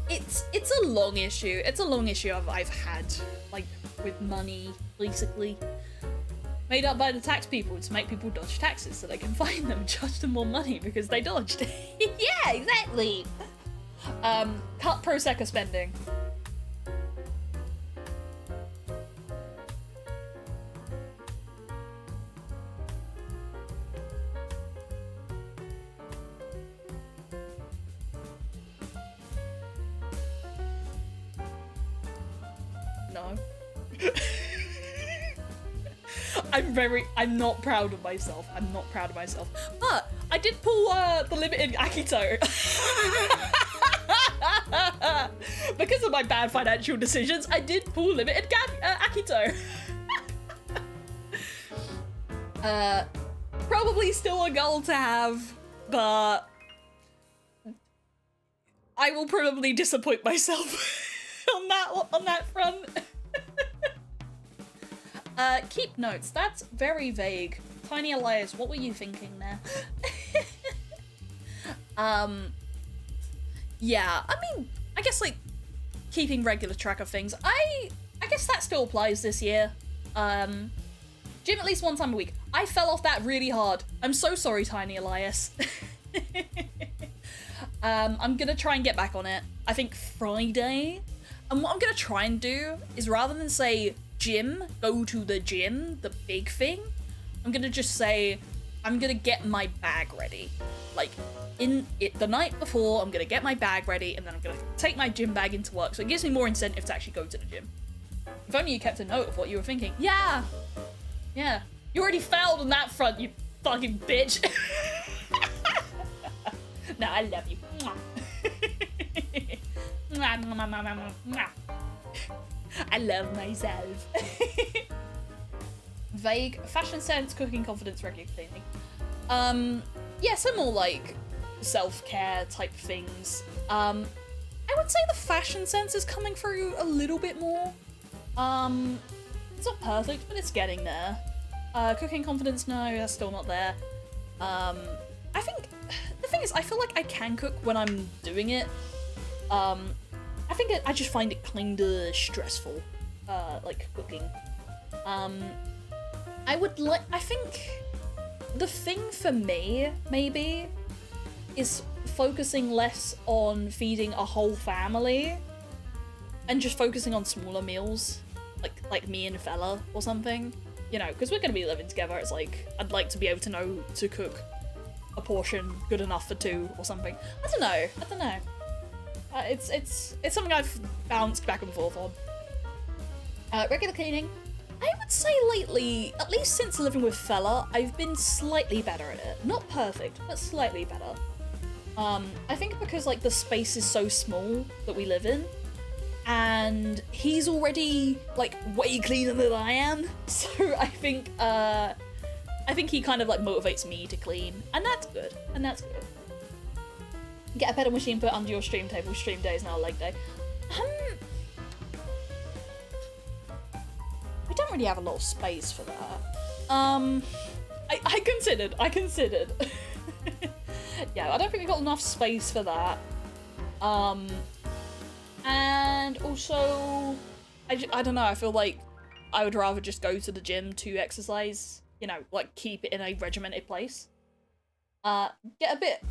it's a long issue. It's a long issue I've had, like, with money, basically. Made up by the tax people to make people dodge taxes so they can fine them and charge them more money because they dodged. Yeah, exactly! Cut Prosecco spending. No. I'm not proud of myself. But I did pull the limited Akito. Because of my bad financial decisions, I did pull limited Akito. Probably still a goal to have, but I will probably disappoint myself on that front. Keep notes. That's very vague. Tiny Elias, what were you thinking there? Yeah, I mean, I guess, like, keeping regular track of things. I guess that still applies this year. Gym at least one time a week. I fell off that really hard. I'm so sorry, Tiny Elias. I'm gonna try and get back on it. I think Friday. And what I'm gonna try and do is, rather than say gym, go to the gym, the big thing, I'm gonna just say, I'm gonna get my bag ready. Like, the night before, I'm gonna get my bag ready, and then I'm gonna take my gym bag into work, so it gives me more incentive to actually go to the gym. If only you kept a note of what you were thinking. Yeah! Yeah. You already failed on that front, you fucking bitch! No, I love you. I love myself. Vague. Fashion sense, cooking, confidence, regular cleaning. Yeah, some more, like, self-care type things. I would say the fashion sense is coming through a little bit more. It's not perfect, but it's getting there. Cooking confidence, no, that's still not there. I think, the thing is, I feel like I can cook when I'm doing it. I think I just find it kinda stressful, like, cooking. I think the thing for me, maybe, is focusing less on feeding a whole family and just focusing on smaller meals, like me and Fella or something, you know, because we're gonna be living together. It's like, I'd like to be able to know to cook a portion good enough for two or something. I don't know. It's something I've bounced back and forth on. Regular cleaning. I would say lately, at least since living with Fella, I've been slightly better at it. Not perfect, but slightly better. I think because, like, the space is so small that we live in, and he's already, like, way cleaner than I am, so I think he kind of, like, motivates me to clean, and that's good, Get a pedal machine put under your stream table. Stream day is now a leg day. We don't really have a lot of space for that. I considered. Yeah, I don't think we've got enough space for that. And also, I don't know, I feel like I would rather just go to the gym to exercise, you know, like, keep it in a regimented place. Get bit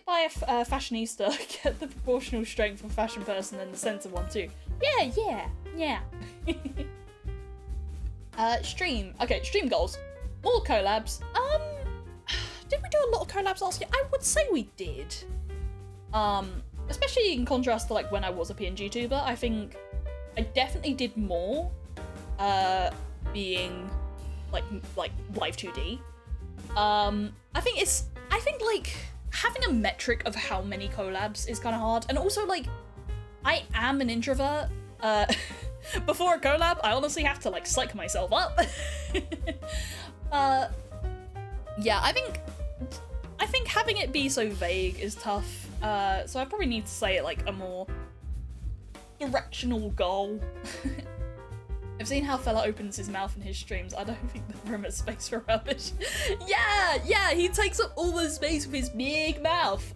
by a fashionista, get the proportional strength of a fashion person and the sense of one too. Yeah. Stream. Okay, stream goals. More collabs. Did we do a lot of collabs last year? I would say we did. Especially in contrast to, like, when I was a PNG tuber, I think I definitely did more, being, like, live 2D. I think, like, having a metric of how many collabs is kind of hard. And also, like, I am an introvert. Before a collab, I honestly have to, like, psych myself up. Yeah, I think having it be so vague is tough. So I probably need to say it like a more directional goal. I've seen how Fella opens his mouth in his streams. I don't think the room has space for rubbish. Yeah, he takes up all the space with his big mouth.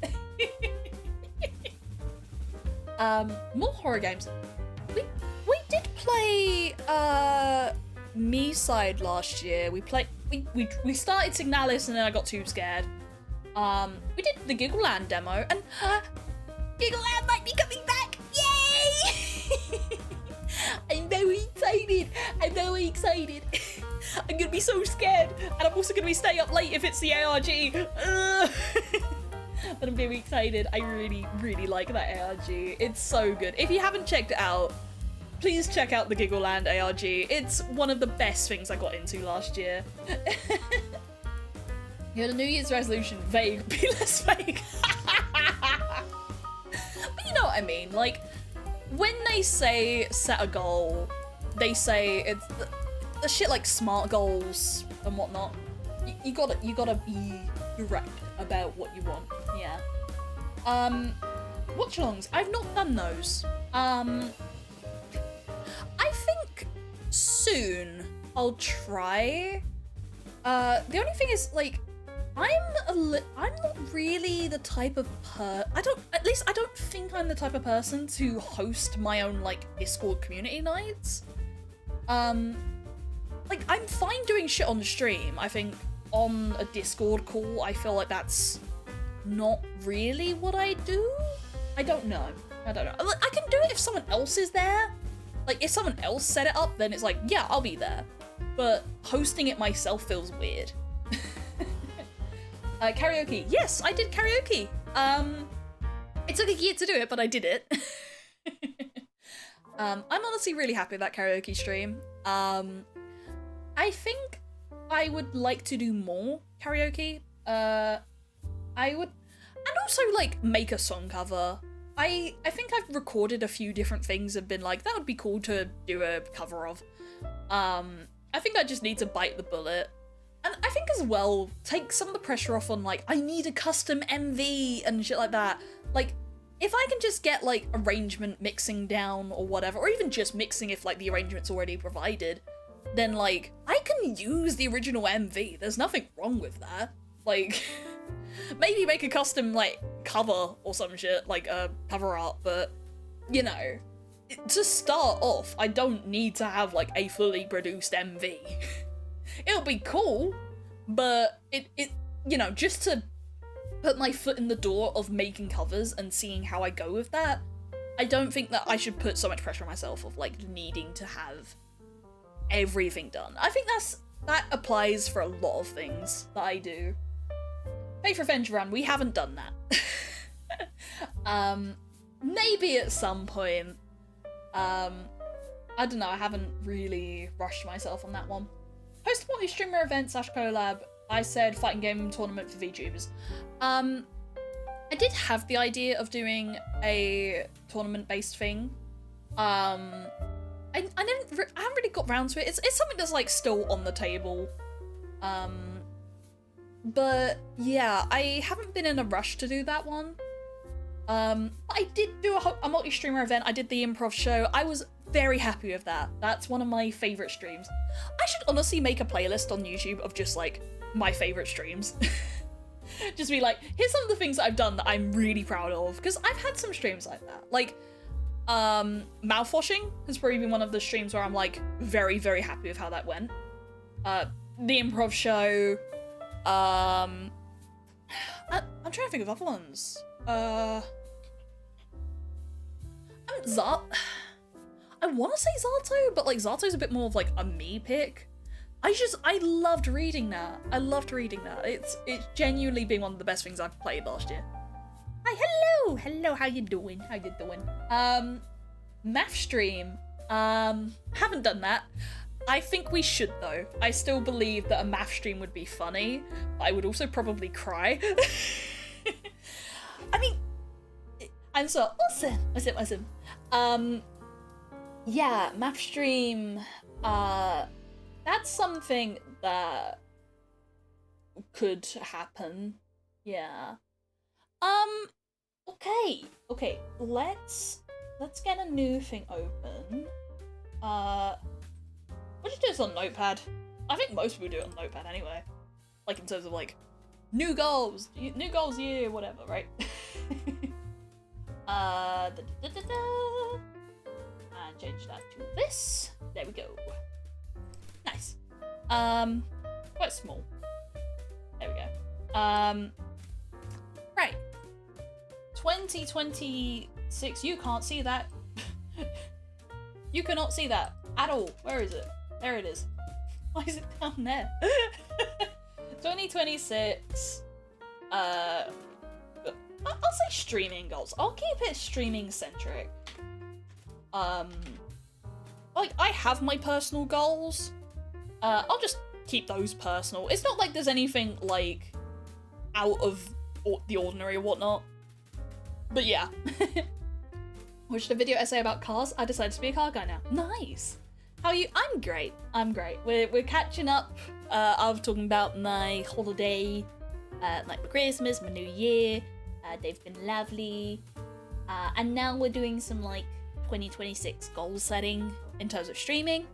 More horror games. We did play Me Side last year. We started Signalis and then I got too scared. We did the Giggleland demo and Giggleland might be coming back. Yay! I'm very excited. I'm gonna be so scared, and I'm also gonna be staying up late if it's the ARG. But I'm very excited. I really like that ARG. It's so good. If you haven't checked it out, please check out the Giggleland ARG. It's one of the best things I got into last year. You had a New Year's resolution, vague, be less vague. But you know what I mean, like, when they say set a goal, they say it's the shit like SMART goals and whatnot. You gotta be direct about what you want, yeah. Watch-alongs, I've not done those. I think soon I'll try. The only thing is, like, I'm not really the type of I don't think I'm the type of person to host my own, like, Discord community nights. Like, I'm fine doing shit on stream. I think on a Discord call, I feel like that's not really what I do. I don't know. I can do it if someone else is there. Like, if someone else set it up, then it's like, yeah, I'll be there. But hosting it myself feels weird. Karaoke. Yes, I did karaoke. It took a year to do it, but I did it. I'm honestly really happy with that karaoke stream. I think I would like to do more karaoke. I would, and also like make a song cover. I think I've recorded a few different things and been like, that would be cool to do a cover of. I think I just need to bite the bullet. And I think as well, take some of the pressure off on, like, I need a custom MV and shit like that. Like, if I can just get, like, arrangement mixing down or whatever, or even just mixing if, like, the arrangement's already provided, then, like, I can use the original MV. There's nothing wrong with that. Like, maybe make a custom, like, cover or some shit, like, cover art, but, you know, to start off, I don't need to have, like, a fully produced MV. It'll be cool, but it you know, just to put my foot in the door of making covers and seeing how I go with that, I don't think that I should put so much pressure on myself of, like, needing to have everything done. I think that applies for a lot of things that I do. Faith Revenge Run, we haven't done that. Maybe at some point. I don't know, I haven't really rushed myself on that one. Host a multi-streamer event / collab. I said fighting game tournament for VTubers. I did have the idea of doing a tournament-based thing. I haven't really got round to it. It's something that's, like, still on the table. But yeah, I haven't been in a rush to do that one. I did do a multi-streamer event. I did the improv show. I was very happy with that. That's one of my favorite streams. I should honestly make a playlist on YouTube of just, like, my favorite streams. Just be like, here's some of the things that I've done that I'm really proud of, because I've had some streams like that. Like, mouthwashing has probably been one of the streams where I'm, like, very, very happy with how that went. The improv show, I'm trying to think of other ones. I want to say Zato, but, like, Zato's a bit more of, like, a me pick. I loved reading that. It's genuinely been one of the best things I've played last year. Hi, hello, how you doing? Math stream, haven't done that. I think we should, though. I still believe that a math stream would be funny, but I would also probably cry. I mean, I'm so awesome. Yeah, math stream. That's something that could happen. Yeah. Okay. Let's get a new thing open. Would you do this on Notepad? I think most people do it on Notepad anyway. Like in terms of like new goals year, whatever, right? And change that to this. There we go. Nice. Quite small. There we go. Right. 2026. You can't see that. You cannot see that at all. Where is it? There it is. Why is it down there? 2026. I'll say streaming goals. I'll keep it streaming centric. Like I have my personal goals. I'll just keep those personal. It's not like there's anything like out of the ordinary or whatnot. But yeah. Watched a video essay about cars. I decided to be a car guy now. Nice. How are you? I'm great. We're catching up. I was talking about my holiday, like my Christmas, my New Year. They've been lovely. And now we're doing some like 2026 goal setting in terms of streaming.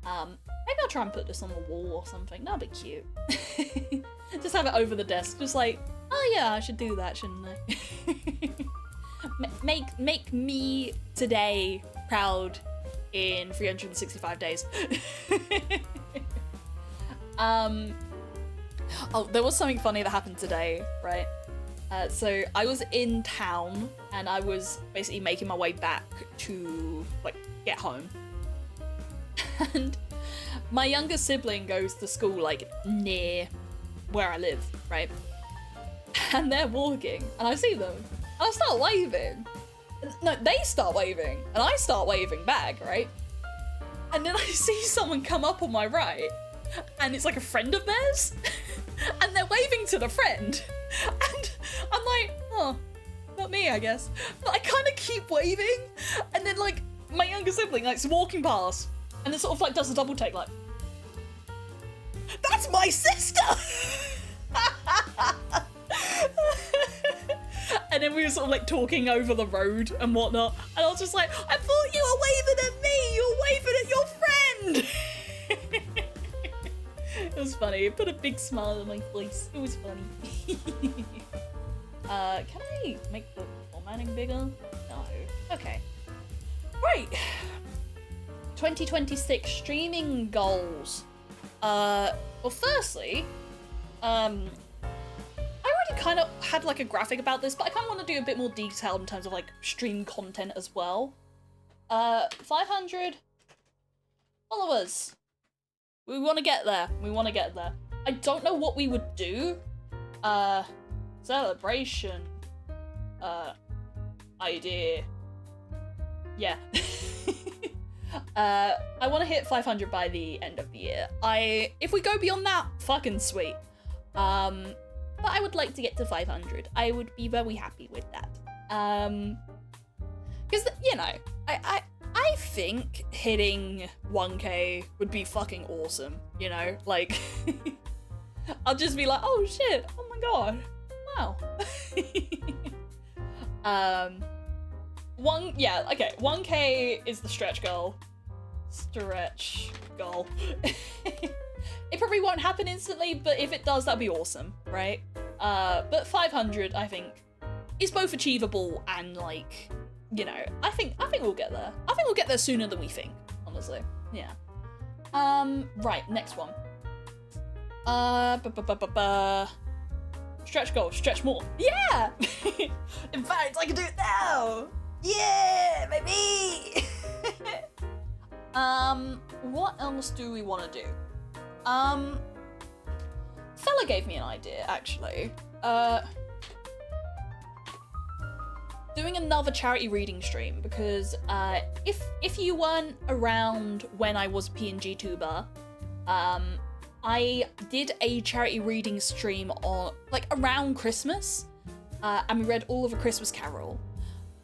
Maybe I'll try and put this on the wall or something. That'd be cute. Just have it over the desk. Just like, oh yeah, I should do that, shouldn't I? Make me today proud in 365 days. Oh, there was something funny that happened today, right? So I was in town and I was basically making my way back to like get home. And my younger sibling goes to school like near where I live, right? And they're walking and I see them and I start waving. No, they start waving and I start waving back, right? And then I see someone come up on my right and it's like a friend of theirs and they're waving to the friend. And I'm like, oh, not me, I guess. But I kind of keep waving and then like my younger sibling like's walking past and then sort of like does a double take like, that's my sister! And then we were sort of like talking over the road and whatnot. And I was just like, I thought you were waving at me! You were waving at your friend! It was funny. It put a big smile on my face. It was funny. Can I make the formatting bigger? No. Okay. Right. 2026 streaming goals. Well, firstly, I already kind of had like a graphic about this, but I kind of want to do a bit more detail in terms of like stream content as well. 500 followers. We want to get there. I don't know what we would do. Celebration. Idea. Yeah. I want to hit 500 by the end of the year. If we go beyond that, fucking sweet. But I would like to get to 500. I would be very happy with that. Because, you know, I think hitting 1k would be fucking awesome, you know? Like, I'll just be like, oh shit, oh my god, wow. 1k is the stretch goal. It probably won't happen instantly, but if it does, that'd be awesome, right? But 500, I think, is both achievable and like, you know, I think we'll get there. I think we'll get there sooner than we think, honestly. Yeah. Right, next one. Stretch goal, stretch more. Yeah! In fact, I can do it now! Yeah, baby! What else do we want to do? Fella gave me an idea, actually. Doing another charity reading stream, because if you weren't around when I was PNG tuber, I did a charity reading stream on like around Christmas, and we read all of A Christmas Carol.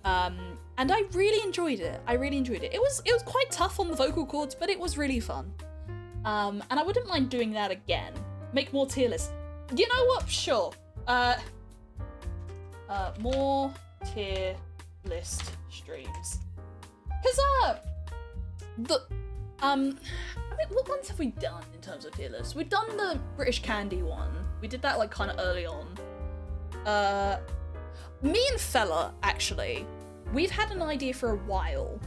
And I really enjoyed it. It was quite tough on the vocal cords, but it was really fun. And I wouldn't mind doing that again. Make more tier lists. You know what? Sure. More tier list streams. Cause I mean, what ones have we done in terms of tier lists? We've done the British Candy one. We did that like kind of early on. Me and Fella, actually, we've had an idea for a while.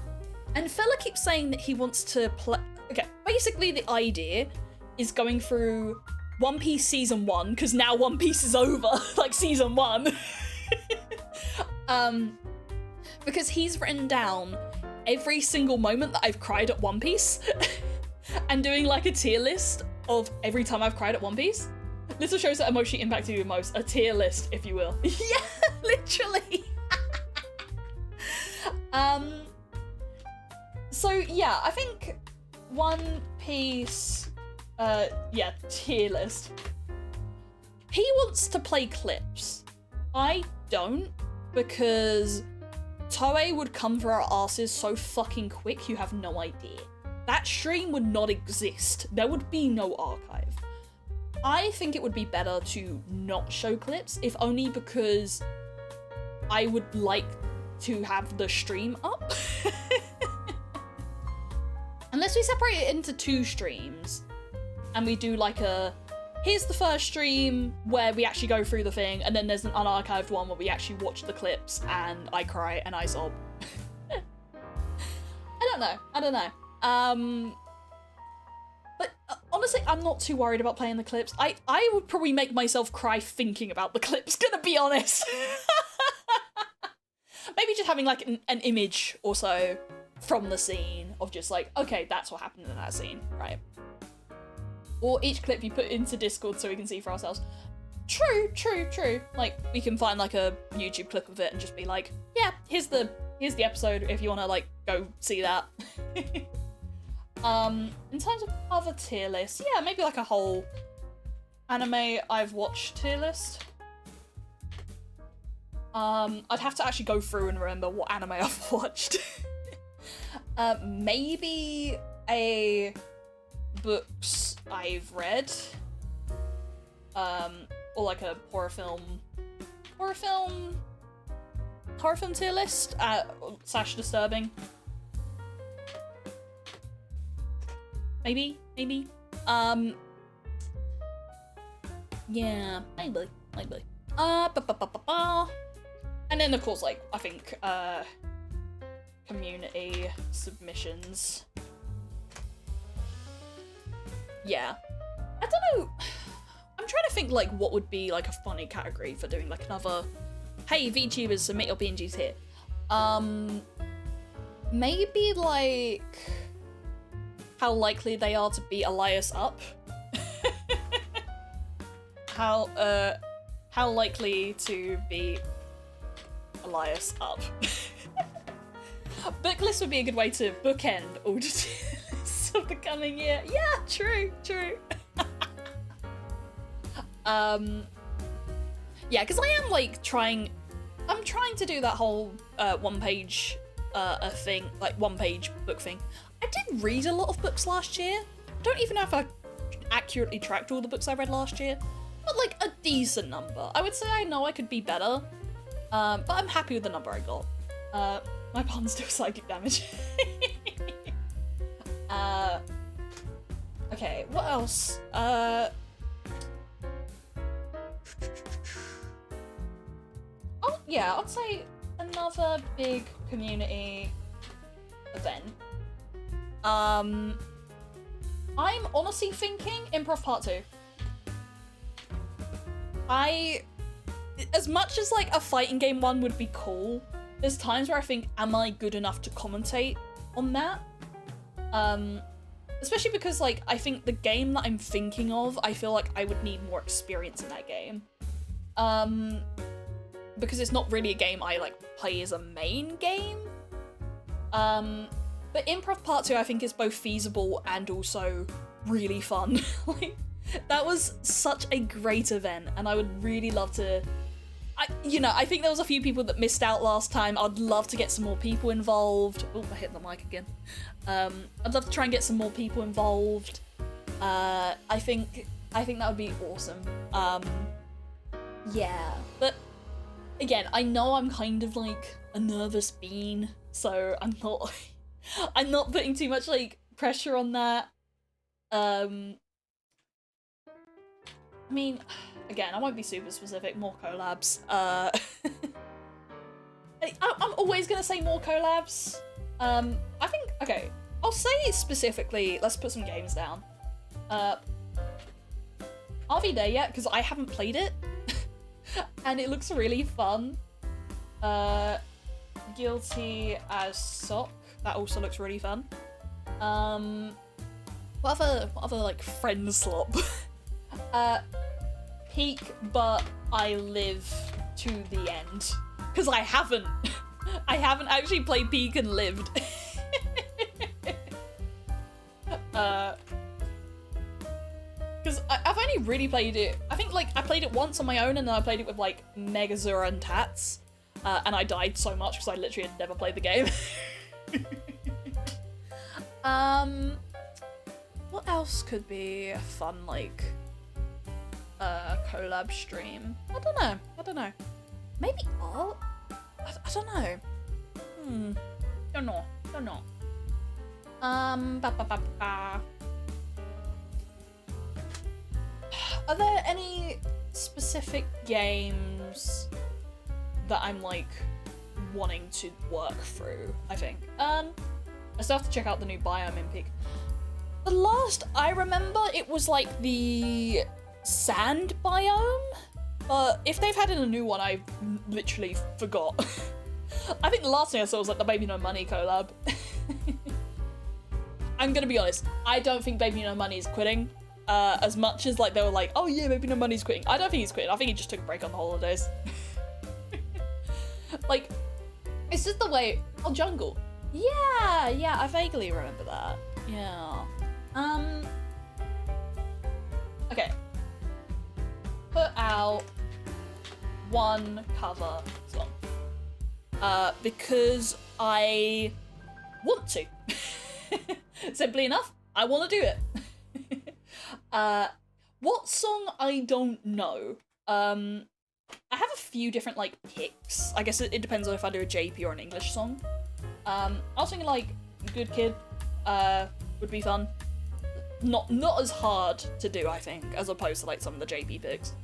And Fella keeps saying that he wants to play... Okay, basically the idea is going through One Piece Season 1, because now One Piece is over, like Season 1. Because he's written down every single moment that I've cried at One Piece and doing like a tier list of every time I've cried at One Piece. Little shows that emotionally impacted you most. A tier list, if you will. Yeah, literally. So yeah, I think One Piece, tier list. He wants to play clips. I don't, because Toei would come for our asses so fucking quick you have no idea. That stream would not exist. There would be no archive. I think it would be better to not show clips, if only because I would like to have the stream up. Unless we separate it into 2 streams, and we do like here's the first stream where we actually go through the thing, and then there's an unarchived one where we actually watch the clips and I cry and I sob. I don't know. But honestly, I'm not too worried about playing the clips. I would probably make myself cry thinking about the clips, gonna be honest. Maybe just having like an image or so from the scene of just like, okay, that's what happened in that scene, right? Or each clip you put into Discord so we can see for ourselves. True. Like, we can find like a YouTube clip of it and just be like, yeah, here's the episode if you want to like go see that. In terms of other tier lists, yeah, maybe like a whole anime I've watched tier list. I'd have to actually go through and remember what anime I've watched. Maybe a books I've read. Or like a horror film tier list, / disturbing. Maybe. Yeah, maybe. And then of course, like, I think, community submissions. Yeah. I don't know. I'm trying to think, like, what would be, like, a funny category for doing, like, another, hey, VTubers, submit your PNGs here. Maybe, like, how likely they are to beat Elias up. How likely to beat Elias up. Book list would be a good way to bookend all the tier lists of the coming year. Yeah, true. Yeah, because I am like I'm trying to do that whole one page book thing. I did read a lot of books last year. I don't even know if I accurately tracked all the books I read last year, but like a decent number. I would say I know I could be better, but I'm happy with the number I got. My pun's still psychic damage. Okay, what else? Oh yeah, I'd say another big community event. I'm honestly thinking Improv Part 2. As much as like a fighting game one would be cool, there's times where I think, am I good enough to commentate on that? Especially because like, I think the game that I'm thinking of, I feel like I would need more experience in that game. Because it's not really a game I like play as a main game. But Improv Part 2 I think is both feasible and also really fun. Like, that was such a great event and I would really love to... I think there was a few people that missed out last time. I'd love to get some more people involved. Oh, I hit the mic again. I'd love to try and get some more people involved. I think that would be awesome. Yeah, but again, I know I'm kind of like a nervous bean, so I'm not putting too much like pressure on that. I mean, again, I won't be super specific. More collabs. I'm always gonna say more collabs. I think, okay, I'll say specifically, let's put some games down. Are we there yet? Because I haven't played it. And it looks really fun. Guilty as Sock. That also looks really fun. What other like friend slop? Peak, but I live to the end. Because I haven't actually played Peak and lived. Because I've only really played it, I think like I played it once on my own and then I played it with like Megazura and Tats. And I died so much because I literally had never played the game. What else could be a fun like collab stream? I don't know. Maybe art? I don't know. Don't know. Are there any specific games that I'm like wanting to work through? I think. I still have to check out the new biome in Peak. The last I remember, it was like the sand biome, but if they've had a new one, I literally forgot. I think the last thing I saw was like the Baby No Money collab. I'm gonna be honest, I don't think Baby No Money is quitting. As much as like they were like, oh yeah, Baby No Money's quitting. I don't think he's quitting. I think he just took a break on the holidays. Like, it's just the way. Oh, Jungle. Yeah, I vaguely remember that. Yeah. Okay. Put out one cover song. Because I want to. Simply enough, I want to do it. What song? I don't know. I have a few different like picks. I guess it depends on if I do a JP or an English song. I was thinking like Good Kid would be fun. Not as hard to do, I think, as opposed to like some of the JP picks.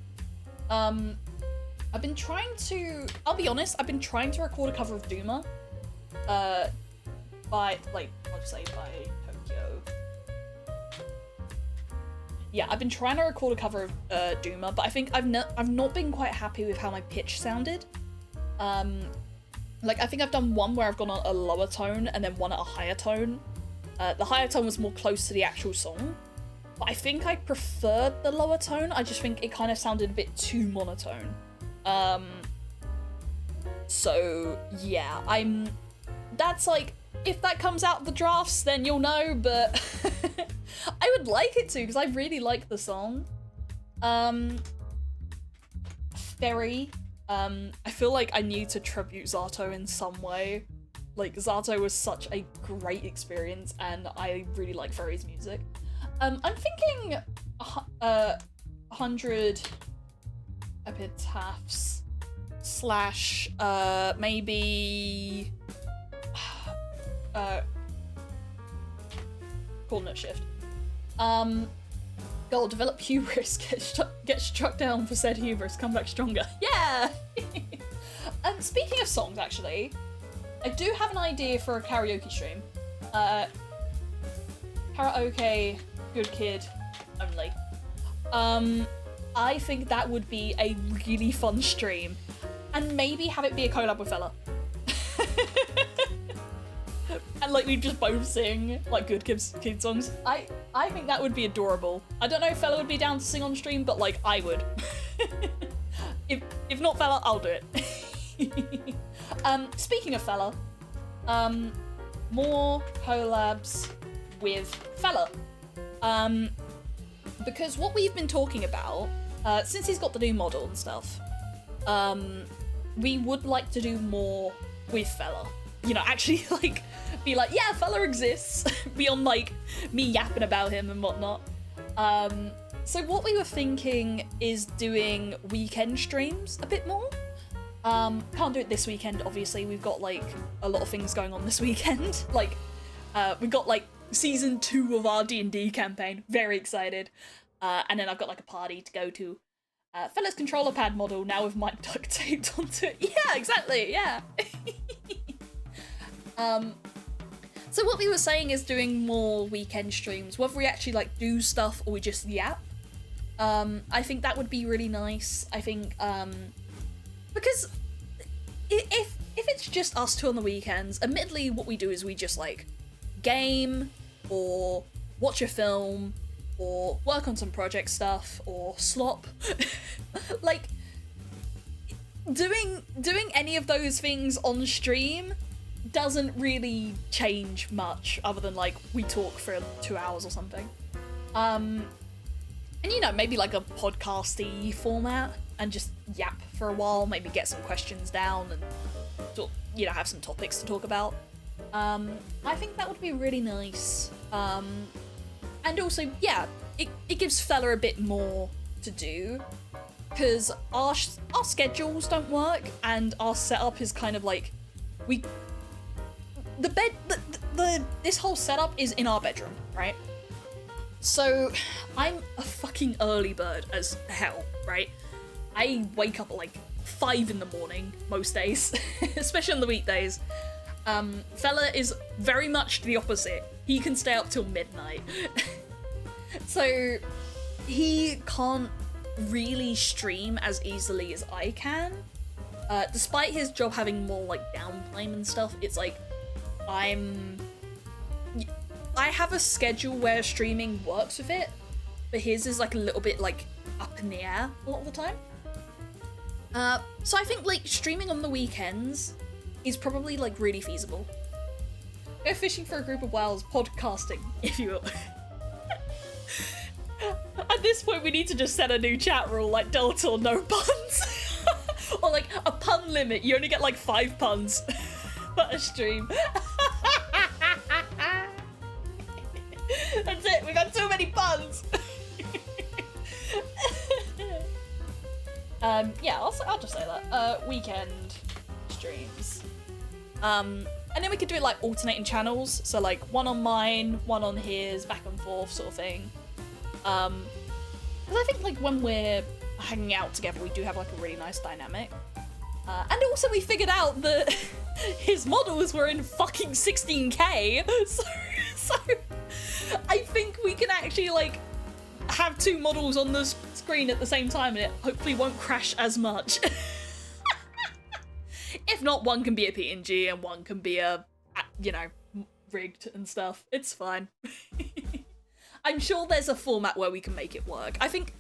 I've been trying to, I'll be honest, I've been trying to record a cover of Duma. By like, I'll just say by Tokyo. Yeah, I've been trying to record a cover of Duma, but I think I've not been quite happy with how my pitch sounded. Like, I think I've done one where I've gone on a lower tone and then one at a higher tone. The higher tone was more close to the actual song, but I think I preferred the lower tone. I just think it kind of sounded a bit too monotone. So yeah, that's like, if that comes out of the drafts, then you'll know, but I would like it to, because I really like the song. Ferry. I feel like I need to tribute Zato in some way. Like, Zato was such a great experience, and I really like Ferry's music. I'm thinking 100 epitaphs slash maybe coordinate shift. Goal, develop hubris, get struck down for said hubris, come back stronger. Yeah! Speaking of songs, actually, I do have an idea for a karaoke stream. Karaoke, Good Kid, only. I think that would be a really fun stream. And maybe have it be a collab with Fella. And like we just both sing like good kid songs. I think that would be adorable. I don't know if Fella would be down to sing on stream, but like I would. If not Fella, I'll do it. Speaking of Fella, more collabs with Fella. Because what we've been talking about, since he's got the new model and stuff, we would like to do more with Fella. You know, actually, like, be like, yeah, Fella exists, beyond, like, me yapping about him and whatnot. So what we were thinking is doing weekend streams a bit more. Can't do it this weekend, obviously. We've got, like, a lot of things going on this weekend. Like, we've got, like, season 2 of our D&D campaign. Very excited. And then I've got, like, a party to go to. Fella's controller pad model, now with mic duct taped onto it. Yeah, exactly, yeah. So what we were saying is doing more weekend streams, whether we actually, like, do stuff or we just yap. I think that would be really nice. I think, because if it's just us two on the weekends, admittedly what we do is we just, like, game, or watch a film, or work on some project stuff, or slop. Like, doing any of those things on stream doesn't really change much, other than, like, we talk for 2 hours or something. And, you know, maybe, like, a podcasty format, and just yap for a while, maybe get some questions down, and, you know, have some topics to talk about. I think that would be really nice. And also, yeah, it gives Fella a bit more to do, because our schedules don't work, and our setup is kind of like, this whole setup is in our bedroom, right? So I'm a fucking early bird as hell, right? I wake up at like 5 in the morning most days, especially on the weekdays. Fella is very much the opposite. He can stay up till midnight. So he can't really stream as easily as I can. Despite his job having more like downtime and stuff, it's like I have a schedule where streaming works with it, but his is like a little bit like up in the air a lot of the time. So I think like streaming on the weekends is probably like really feasible. Go fishing for a group of whales, podcasting, if you will. At this point we need to just set a new chat rule, like Deltor, no puns. Or like a pun limit, you only get like 5 puns per stream. That's it, we got too many puns. Yeah, I'll just say that. Weekend streams. And then we could do it like alternating channels, so like one on mine, one on his, back and forth sort of thing. Because I think like when we're hanging out together, we do have like a really nice dynamic. And also we figured out that his models were in fucking 16K, so I think we can actually like have 2 models on the screen at the same time, and it hopefully won't crash as much. If not, one can be a PNG and one can be a, you know, rigged and stuff. It's fine. I'm sure there's a format where we can make it work. I think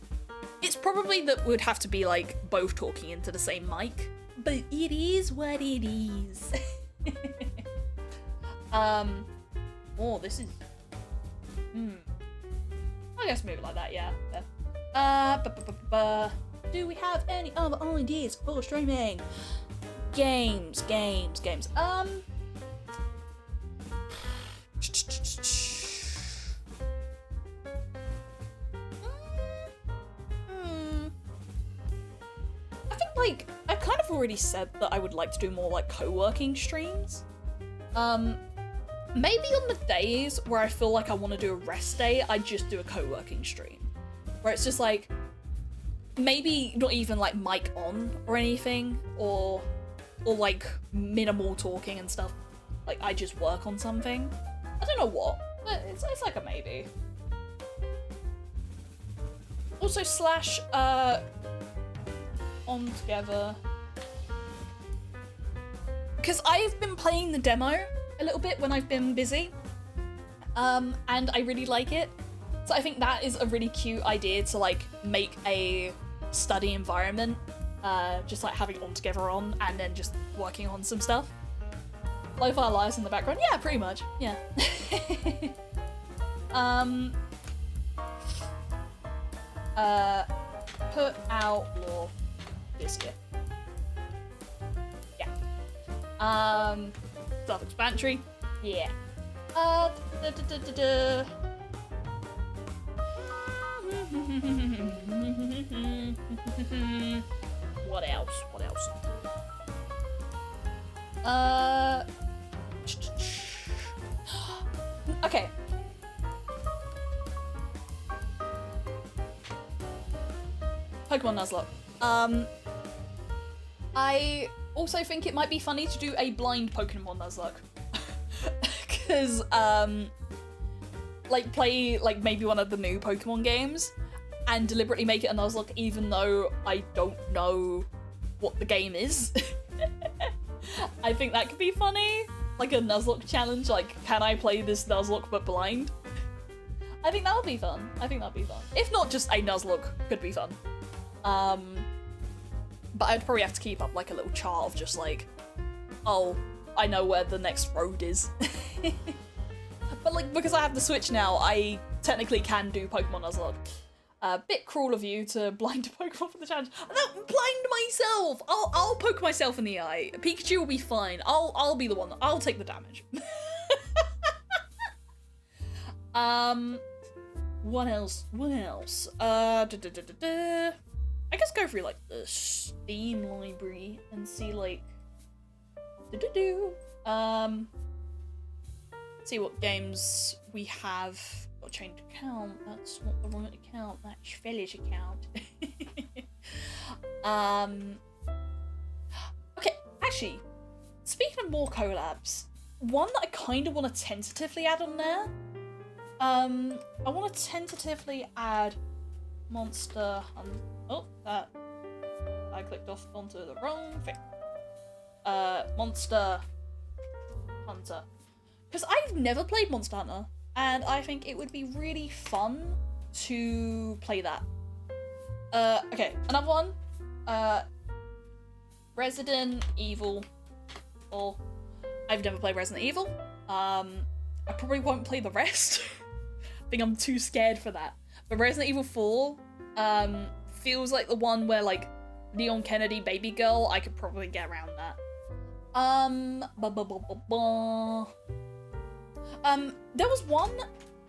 it's probably that we'd have to be like both talking into the same mic, but it is what it is. Oh, this is, I guess move it like that, yeah. Do we have any other ideas for streaming? Games. I think, like, I kind of already said that I would like to do more, like, co-working streams. Maybe on the days where I feel like I want to do a rest day, I just do a co-working stream. Where it's just, like, maybe not even, like, mic on or anything, or like, minimal talking and stuff. Like, I just work on something. I don't know what, but it's like a maybe. Also, slash, on together. Because I've been playing the demo a little bit when I've been busy. And I really like it. So I think that is a really cute idea to, like, make a study environment. Just like having on together on and then just working on some stuff. Lo-fi Elias in the background. Yeah, pretty much. Yeah. Put out your biscuit. Self-explanatory. Yeah. What else? What else? Okay. Pokemon Nuzlocke. I also think it might be funny to do a blind Pokemon Nuzlocke. Because, like, play, like, maybe one of the new Pokemon games and deliberately make it a Nuzlocke even though I don't know what the game is. I think that could be funny. Like a Nuzlocke challenge, like, can I play this Nuzlocke but blind? I think that would be fun. I think that'd be fun. If not, just a Nuzlocke could be fun. But I'd probably have to keep up like a little chart of just like, oh, I know where the next road is. But like, because I have the Switch now, I technically can do Pokemon Nuzlocke. Bit cruel of you to blind a Pokemon for the challenge. No, blind myself! I'll poke myself in the eye. Pikachu will be fine. I'll be the one. I'll take the damage. What else? What else? I guess go through like the Steam library and see like see what games we have. Got to change account. That's not the right account. That's Fella's account. Okay, actually, speaking of more collabs, one that I kind of want to tentatively add on there. I want to tentatively add Monster Hunt. Oh, that I clicked off onto the wrong thing. Monster Hunter, because I've never played Monster Hunter, and I think it would be really fun to play that. Okay, another one. Resident Evil. Or I've never played Resident Evil. I probably won't play the rest. I think I'm too scared for that. But Resident Evil 4 feels like the one where like Leon Kennedy baby girl, I could probably get around that. There was one,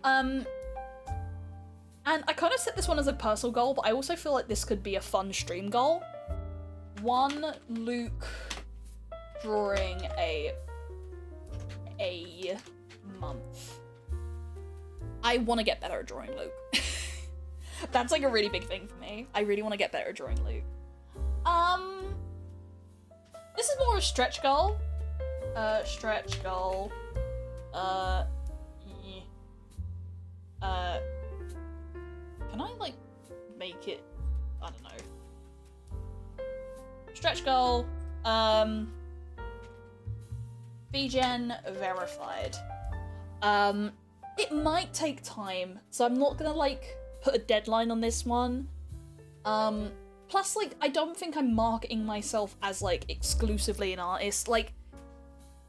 and I kind of set this one as a personal goal, but I also feel like this could be a fun stream goal. One Luke drawing a month. I want to get better at drawing Luke. That's like a really big thing for me. I really want to get better at drawing Luke. This is more a stretch goal. Stretch goal. Yeah. Can I like make it? I don't know. Stretch goal. VGen verified. It might take time, so I'm not gonna like put a deadline on this one. Plus, like, I don't think I'm marketing myself as like exclusively an artist. Like,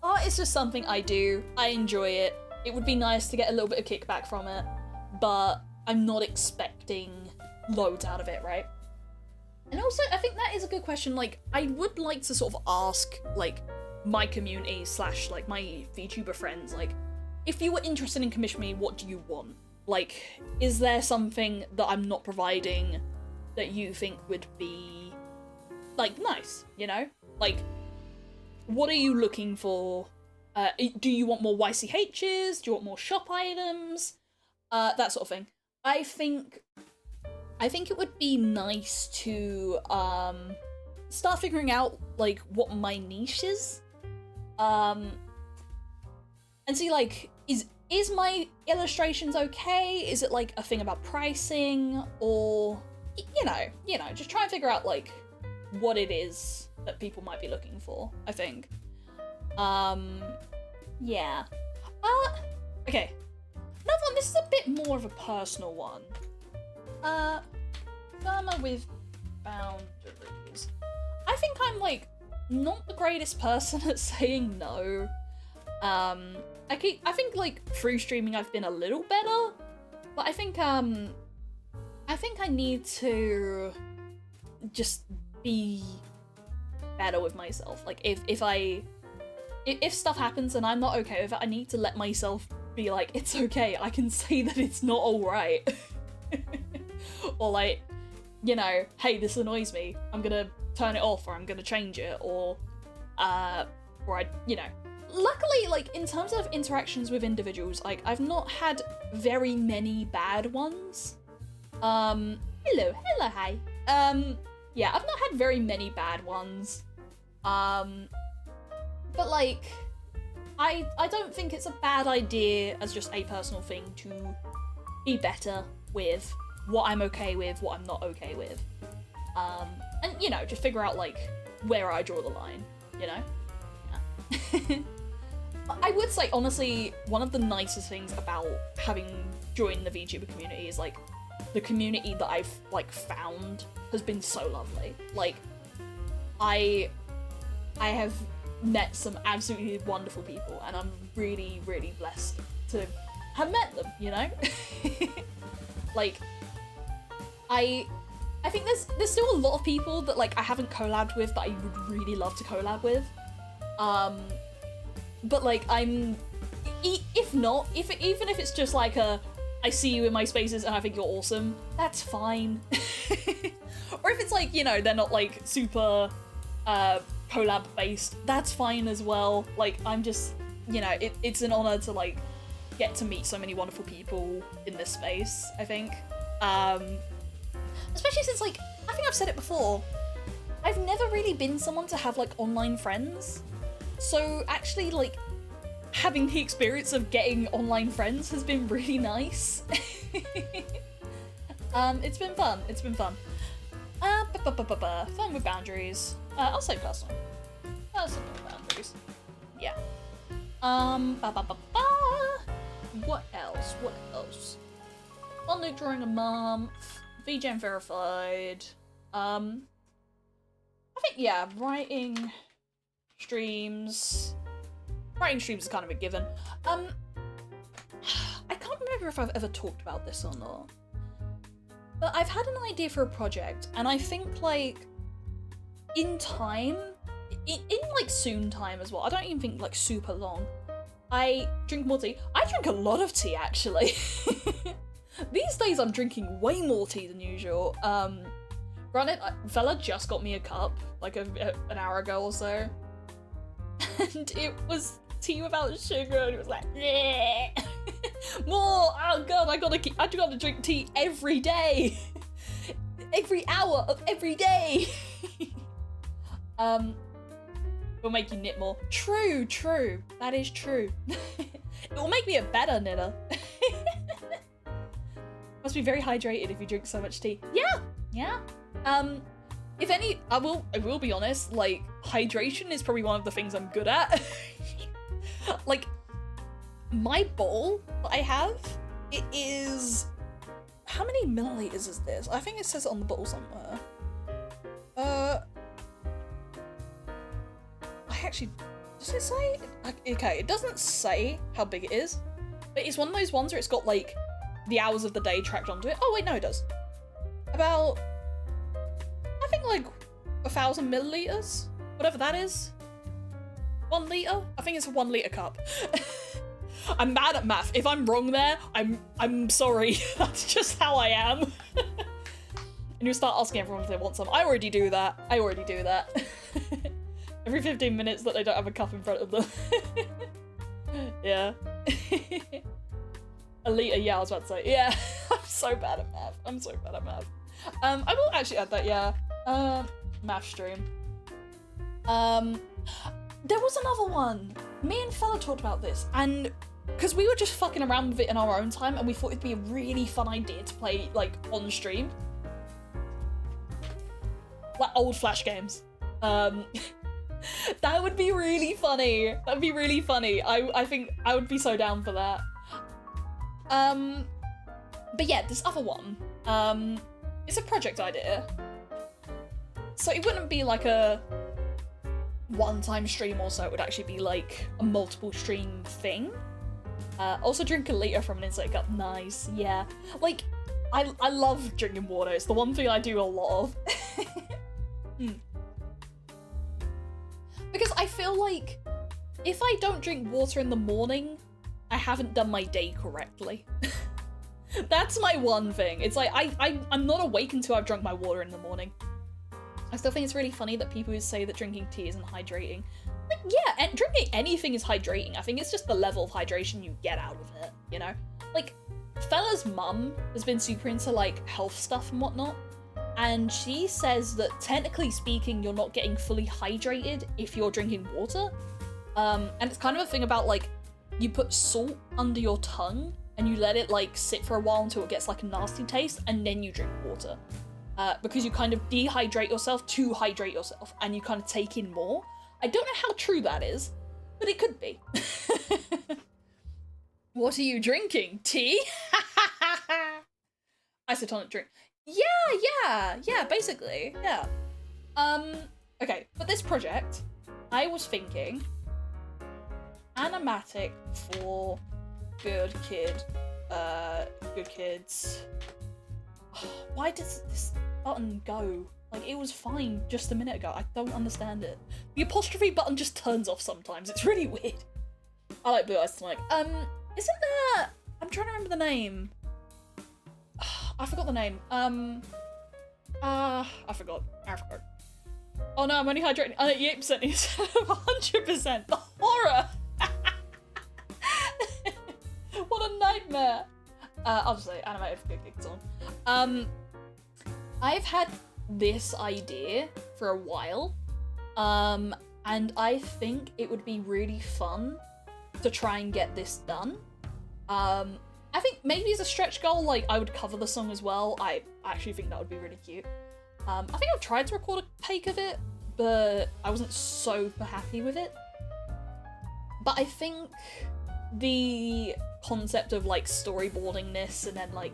art is just something I do. I enjoy it. It would be nice to get a little bit of kickback from it, but I'm not expecting loads out of it, right? And also, I think that is a good question. Like, I would like to sort of ask, like, my community / like my VTuber friends, like, if you were interested in commissioning me, what do you want? Like, is there something that I'm not providing that you think would be, like, nice, you know? Like, what are you looking for? Do you want more YCHs? Do you want more shop items? That sort of thing. I think it would be nice to, start figuring out, like, what my niche is. And see, like, is my illustrations okay? Is it, like, a thing about pricing? Or, you know, just try and figure out, like, what it is that people might be looking for, I think. Yeah. Okay. Another one, this is a bit more of a personal one. Firmer with boundaries. I think I'm, like, not the greatest person at saying no. I think, like, through streaming I've been a little better, but I think I need to just be better with myself. Like, if I if stuff happens and I'm not okay with it, I need to let myself be like, it's okay, I can say that it's not alright. Or like, you know, hey, this annoys me, I'm gonna turn it off, or I'm gonna change it, or you know. Luckily, like, in terms of interactions with individuals, like, I've not had very many bad ones. Hello, hi. Yeah, I've not had very many bad ones. But like, I don't think it's a bad idea as just a personal thing to be better with what I'm okay with, what I'm not okay with. And, you know, just figure out, like, where I draw the line, you know? Yeah. I would say, honestly, one of the nicest things about having joined the VTuber community is, like, the community that I've, like, found has been so lovely. Like, I have met some absolutely wonderful people, and I'm really, really blessed to have met them, you know? Like, I think there's still a lot of people that, like, I haven't collabed with that I would really love to collab with. But, like, even if it's just like I see you in my spaces and I think you're awesome, that's fine. Or if it's like, you know, they're not like super collab based, that's fine as well. Like, I'm just, you know, it's an honor to like get to meet so many wonderful people in this space, I think. Especially since, like, I think I've said it before, I've never really been someone to have like online friends. So actually, like, having the experience of getting online friends has been really nice. It's been fun. It's been fun. Fun with boundaries. I'll say personal. Personal boundaries. Yeah. What else? What else? One loop during a month. VGen verified. I think, yeah, writing streams. Writing streams is kind of a given. I can't remember if I've ever talked about this or not. But I've had an idea for a project, and I think, like, in time, in like soon time as well, I don't even think like super long, I drink more tea. I drink a lot of tea, actually. These days I'm drinking way more tea than usual. Granted, Fella just got me a cup, like an hour ago or so. And it was tea without sugar, and it was like, yeah. More! Oh god, I gotta drink tea every day! Every hour of every day! It'll make you knit more. True, true. That is true. It will make me a better knitter. Must be very hydrated if you drink so much tea. Yeah, yeah. If any, I will be honest, like, hydration is probably one of the things I'm good at. Like, my bowl that I have, it is, how many milliliters is this? I think it says it on the bottle somewhere. I actually, does it say? Okay, it doesn't say how big it is, but it's one of those ones where it's got, like, the hours of the day tracked onto it. Oh wait, no, it does. About, I think, like, 1,000 milliliters, whatever that is. 1 liter? I think it's a 1 liter cup. I'm bad at math. If I'm wrong there, I'm sorry. That's just how I am. And you start asking everyone if they want some. I already do that. Every 15 minutes that they don't have a cup in front of them. Yeah. A liter, yeah, I was about to say. Yeah, I'm so bad at math. I will actually add that, yeah. Math stream. There was another one. Me and Fella talked about this, and because we were just fucking around with it in our own time, and we thought it'd be a really fun idea to play, like, on stream. Like, old Flash games. That would be really funny. That'd be really funny. I think I would be so down for that. But yeah, this other one, it's a project idea. So it wouldn't be like a one-time stream or so, it would actually be like a multiple stream thing. Also drink a liter from an insert cup, nice, yeah. Like, I love drinking water, it's the one thing I do a lot of. Because I feel like if I don't drink water in the morning, I haven't done my day correctly. That's my one thing. It's like, I'm not awake until I've drunk my water in the morning. I still think it's really funny that people who say that drinking tea isn't hydrating. Like, yeah, and drinking anything is hydrating. I think it's just the level of hydration you get out of it, you know? Like, Fella's mum has been super into, like, health stuff and whatnot, and she says that, technically speaking, you're not getting fully hydrated if you're drinking water. And it's kind of a thing about, like, you put salt under your tongue, and you let it, like, sit for a while until it gets, like, a nasty taste, and then you drink water. Because you kind of dehydrate yourself to hydrate yourself, and you kind of take in more. I don't know how true that is, but it could be. What are you drinking? Tea? Isotonic drink. Yeah, basically, yeah. Okay, for this project, I was thinking animatic for good kids. Why does this button go? Like, it was fine just a minute ago. I don't understand it. The apostrophe button just turns off sometimes. It's really weird. I like Blue Eyes Tonic. Isn't there... I'm trying to remember the name. I forgot the name. I forgot. Oh no, I'm only hydrating. 8% instead of 100%. The horror! What a nightmare. I'll just say animated for good kids on. I've had this idea for a while, and I think it would be really fun to try and get this done. I think maybe as a stretch goal, like, I would cover the song as well. I actually think that would be really cute. I think I've tried to record a take of it, but I wasn't super happy with it. But I think the concept of, like, storyboarding this and then, like,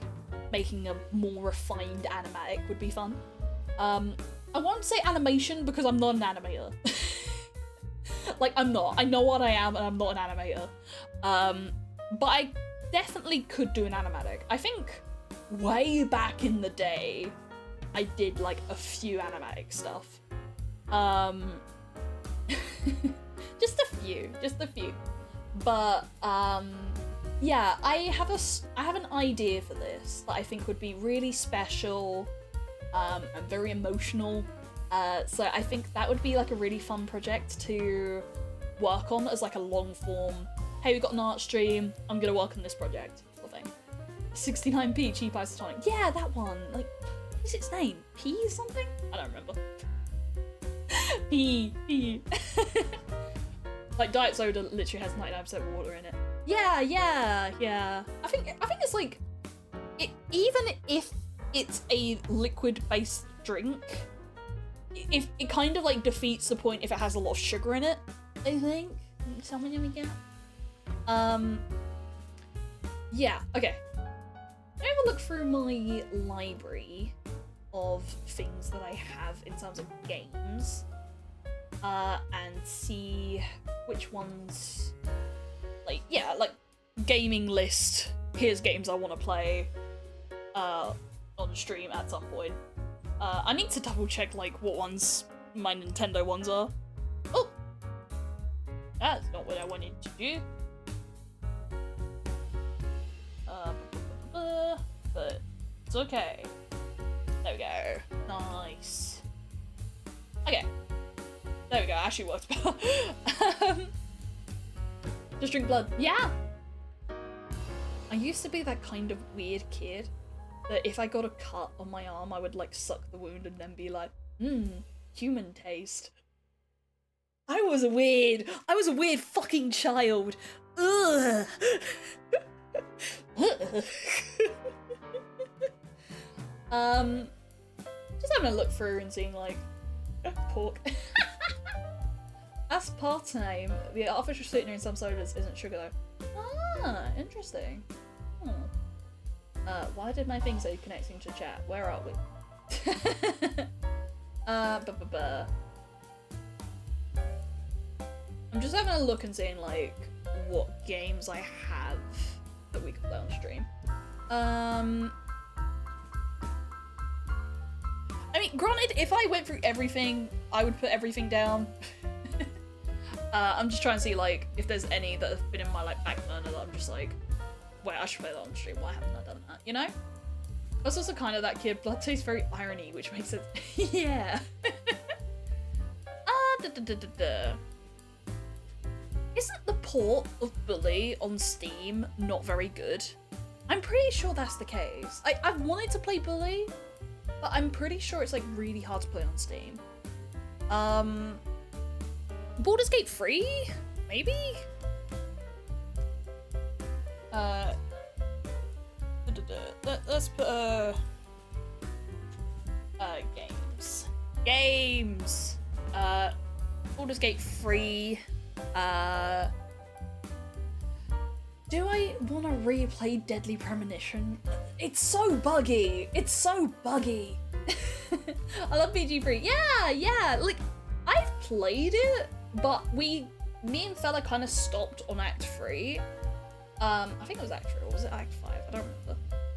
making a more refined animatic would be fun. I won't say animation because I'm not an animator. Like, I'm not. I know what I am and I'm not an animator. But I definitely could do an animatic. I think way back in the day, I did, like, a few animatic stuff. Just a few. But, yeah, I have an idea for this that I think would be really special, and very emotional. So I think that would be, like, a really fun project to work on as, like, a long form, hey, we've got an art stream, I'm gonna work on this project, sort of thing. 69p cheap isotonic. Yeah, that one. Like, what's its name? P something? I don't remember. P. Like, diet soda literally has 99% water in it. Yeah. I think it's like, even if it's a liquid-based drink, if it kind of, like, defeats the point if it has a lot of sugar in it, I think. Something gonna get. Yeah, okay. I have a look through my library of things that I have in terms of games, and see which ones, like, yeah, like, gaming list, here's games I want to play, on stream at some point. I need to double check, like, what ones my Nintendo ones are. Oh! That's not what I wanted to do. But it's okay. There we go. Nice. Okay. There we go, actually worked well. Just drink blood. Yeah! I used to be that kind of weird kid that if I got a cut on my arm, I would, like, suck the wound and then be like, human taste. I was a weird fucking child. Ugh. Just having a look through and seeing, like, pork. Aspartame, the artificial sweetener in some sodas, isn't sugar though. Ah, interesting. Why did my thing say connecting to chat? Where are we? I'm just having a look and seeing, like, what games I have that we could play on stream. I mean, granted, if I went through everything, I would put everything down. I'm just trying to see like if there's any that have been in my like back burner that I'm just like, wait, I should play that on stream. Why haven't I done that? You know? I was also kind of that kid. Blood tastes very irony, which makes sense. Yeah. Isn't the port of Bully on Steam not very good? I'm pretty sure that's the case. I've wanted to play Bully, but I'm pretty sure it's like really hard to play on Steam. Baldur's Gate 3? Maybe? Let's put games. Games! Baldur's Gate 3. Do I want to replay Deadly Premonition? It's so buggy! It's so buggy! I love BG3. Yeah! Like, I've played it, but me and Fella kind of stopped on Act 3. I think it was Act 3, or was it Act 5? I don't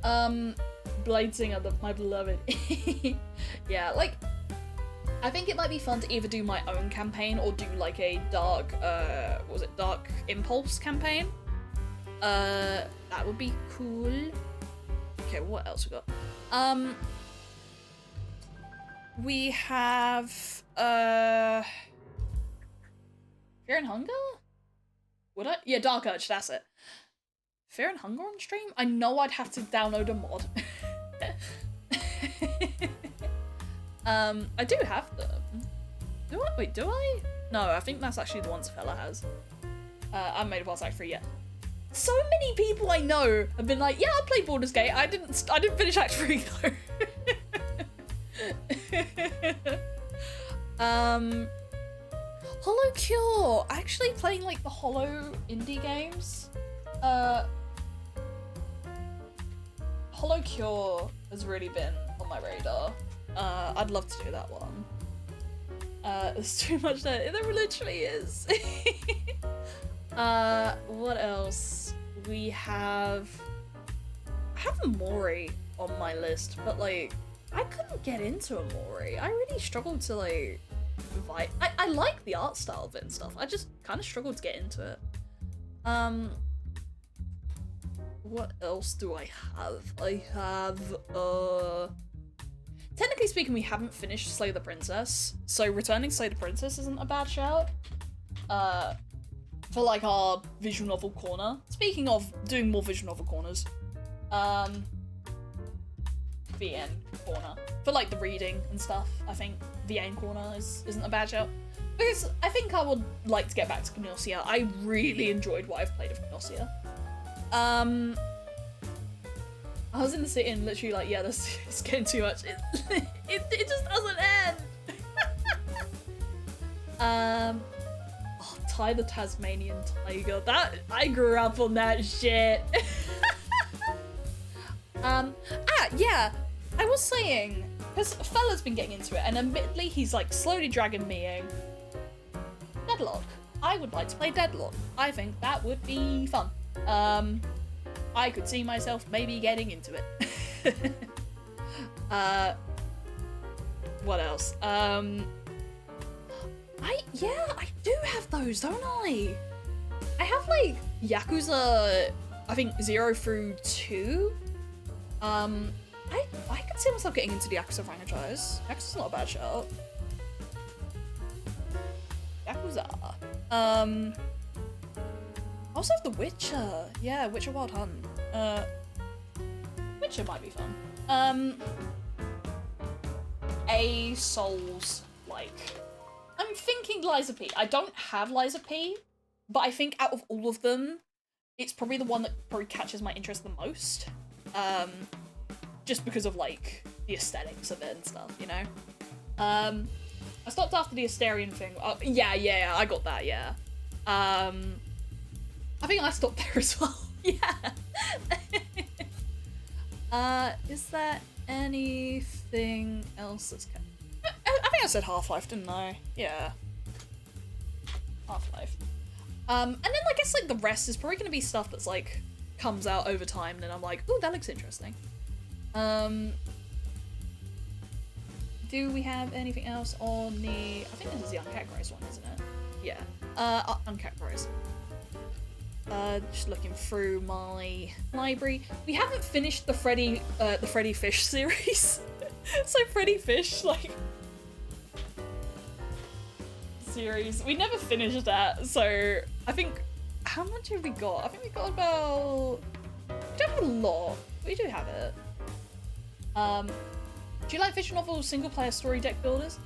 remember. Blade Singer, my beloved. Yeah, like, I think it might be fun to either do my own campaign or do like a Dark, what was it, Dark Impulse campaign. That would be cool. Okay, what else we got? We have, Fear and Hunger? Would I? Yeah, Dark Urge, that's it. Fear and Hunger on stream? I know I'd have to download a mod. I do have them. Do I? Wait, do I? No, I think that's actually the ones Fella has. I haven't made it past Act 3 yet. So many people I know have been like, yeah, I played Baldur's Gate. I didn't finish Act 3 though. Hollow Cure. Actually playing like the Hollow indie games. Hollow Cure has really been on my radar. I'd love to do that one. There's too much there. There literally is. What else? We have... I have Amori on my list, but like, I couldn't get into Amori. I really struggled to like... I like the art style of it and stuff. I just kind of struggled to get into it. What else do I have? I have, technically speaking, we haven't finished Slay the Princess, so returning Slay the Princess isn't a bad shout. For like our visual novel corner. Speaking of doing more visual novel corners, VN corner. For like the reading and stuff, I think VN corner isn't a bad shout. Because I think I would like to get back to Gnosia. I really enjoyed what I've played of Gnosia. I was in the city and literally like, yeah, this is getting too much. It just doesn't end. Oh, Ty the Tasmanian Tiger. That I grew up on that shit. Yeah, I was saying, because Fella's been getting into it, and admittedly he's like slowly dragging me in. Deadlock. I would like to play Deadlock. I think that would be fun. I could see myself maybe getting into it. What else? I do have those, don't I? I have like Yakuza, I think 0 through 2. I could see myself getting into the Yakuza franchise. Yakuza's not a bad shout. Yakuza. I also have The Witcher. Yeah, Witcher Wild Hunt. Witcher might be fun. A Souls-like. I'm thinking Liza P. I don't have Liza P, but I think out of all of them, it's probably the one that probably catches my interest the most. Just because of like the aesthetics of it and stuff, you know? I stopped after the Asterian thing. Yeah, I got that, yeah. I think I stopped there as well. Yeah. Is there anything else that's I think I said Half-Life, didn't I? Yeah. Half-Life. And then I guess like the rest is probably gonna be stuff that's like comes out over time and then I'm like, ooh, that looks interesting. Do we have anything else on the... I think this is the Uncategorized one, isn't it? Yeah. Uncapped Prize. Just looking through my library. We haven't finished the Freddy Fish series. So Freddy Fish, like, series. We never finished that, so I think, how much have we got? I think we got about, we don't have a lot. We do have it. Do you like visual novel single player story deck builders?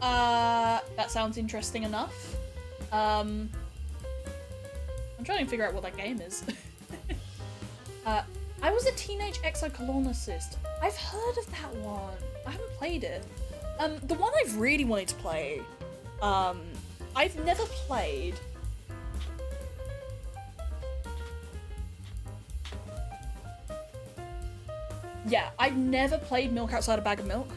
That sounds interesting enough. I'm trying to figure out what that game is. I was a teenage exocolonist. I've heard of that one. I haven't played it. The one I've really wanted to play, I've never played. Yeah, I've never played Milk Outside a Bag of Milk,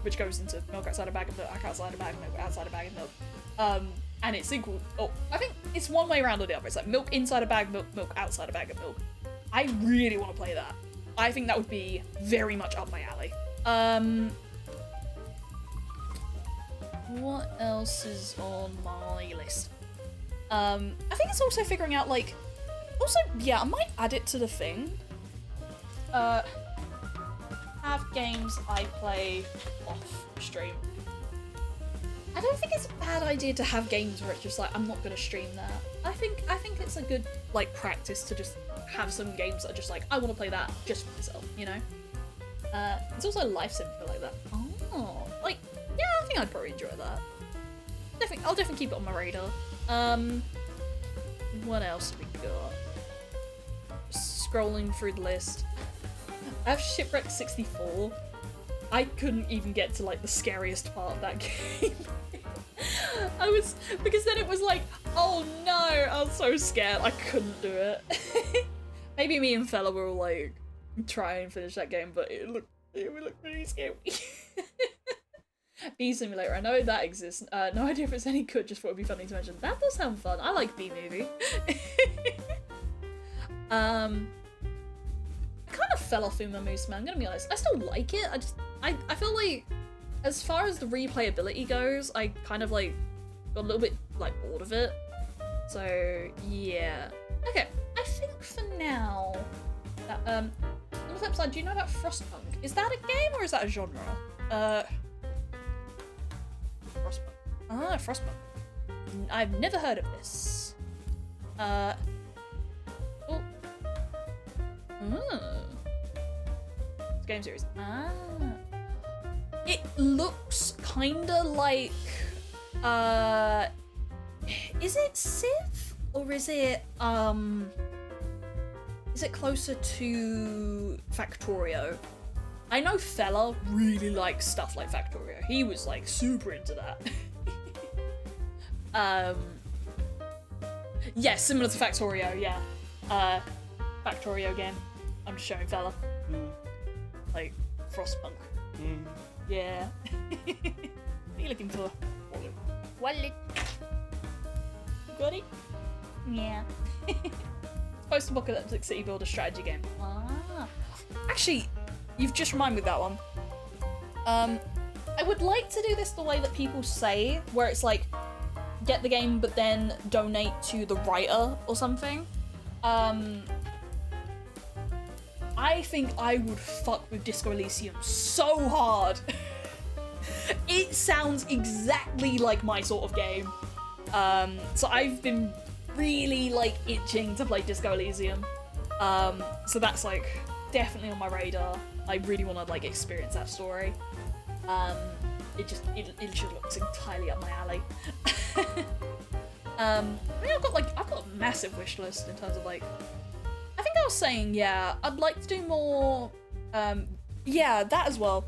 which goes into Milk Outside a Bag of Milk, Outside a Bag of Milk, Outside a Bag of Milk. And it's equal. Oh, I think it's one way around or the other. It's like milk inside a bag, milk outside a bag of milk. I really want to play that. I think that would be very much up my alley. What else is on my list? I think it's also figuring out, like, also, yeah, I might add it to the thing. Have games I play off stream. I don't think it's a bad idea to have games where it's just like, I'm not gonna stream that. I think it's a good, like, practice to just have some games that are just like, I want to play that just for myself, you know? It's also a life sim for like that. Oh, like, yeah, I think I'd probably enjoy that. I'll definitely keep it on my radar. What else have we got? Scrolling through the list. I have Shipwreck 64. I couldn't even get to, like, the scariest part of that game. Because then it was like, oh no, I was so scared, I couldn't do it. Maybe me and Fella will, like, try and finish that game, but it would look really scary. Bee Simulator, I know that exists. No idea if it's any good, just thought it'd be funny to mention. That does sound fun. I like Bee Movie. I kind of fell off Uma Moose, man, I'm gonna be honest. I still like it, I feel like, as far as the replayability goes, I kind of, like, got a little bit, like, bored of it. So, yeah. Okay, I think for now, on the flip side, do you know about Frostpunk? Is that a game or is that a genre? Frostpunk. Ah, Frostpunk. I've never heard of this. Oh. It's a game series. Ah. It looks kinda like, is it Civ? Or is it closer to Factorio? I know Fella really likes stuff like Factorio. He was, like, super into that. Yeah, similar to Factorio, yeah. Factorio game. I'm just showing Fella. Like, Frostpunk. Yeah. What are you looking for? Wallet. Got it? Yeah. Post-apocalyptic city builder strategy game. Ah. Actually, you've just reminded me of that one. I would like to do this the way that people say, where it's like, get the game but then donate to the writer or something. I think I would fuck with Disco Elysium so hard. It sounds exactly like my sort of game. So I've been really, like, itching to play Disco Elysium. So that's, like, definitely on my radar. I really want to, like, experience that story. It just looks entirely up my alley. I mean, I've got a massive wish list in terms of, like, I think I was saying, yeah, I'd like to do more, yeah, that as well.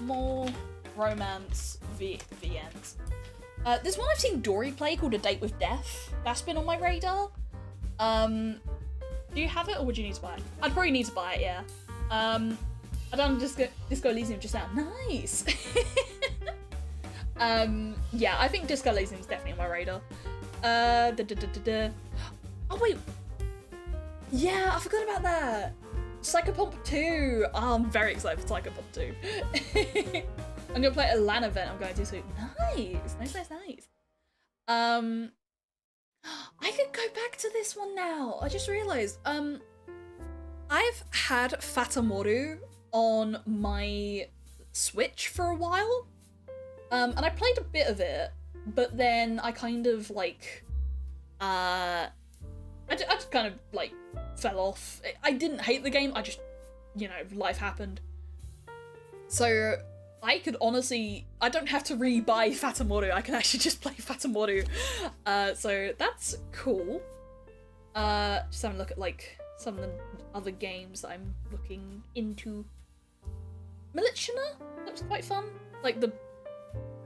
More romance VNs. There's one I've seen Dory play called A Date with Death. That's been on my radar. Do you have it or would you need to buy it? I'd probably need to buy it, yeah. I done Disco Elysium just out. Nice! Yeah, I think Disco Elysium is definitely on my radar. Oh wait! Yeah, I forgot about that! Psychopomp 2! Oh, I'm very excited for Psychopomp 2. I'm gonna play at a LAN event I'm going to soon. Nice. I could go back to this one now. I just realized, I've had Fatamoru on my Switch for a while, and I played a bit of it, but then I kind of like, I just kind of like fell off. I didn't hate the game, I just, you know, life happened. So I could honestly, I don't have to re-buy Fatamoru, I can actually just play Fatamoru. So that's cool. Just having a look at like some of the other games that I'm looking into. Milituna looks quite fun. Like the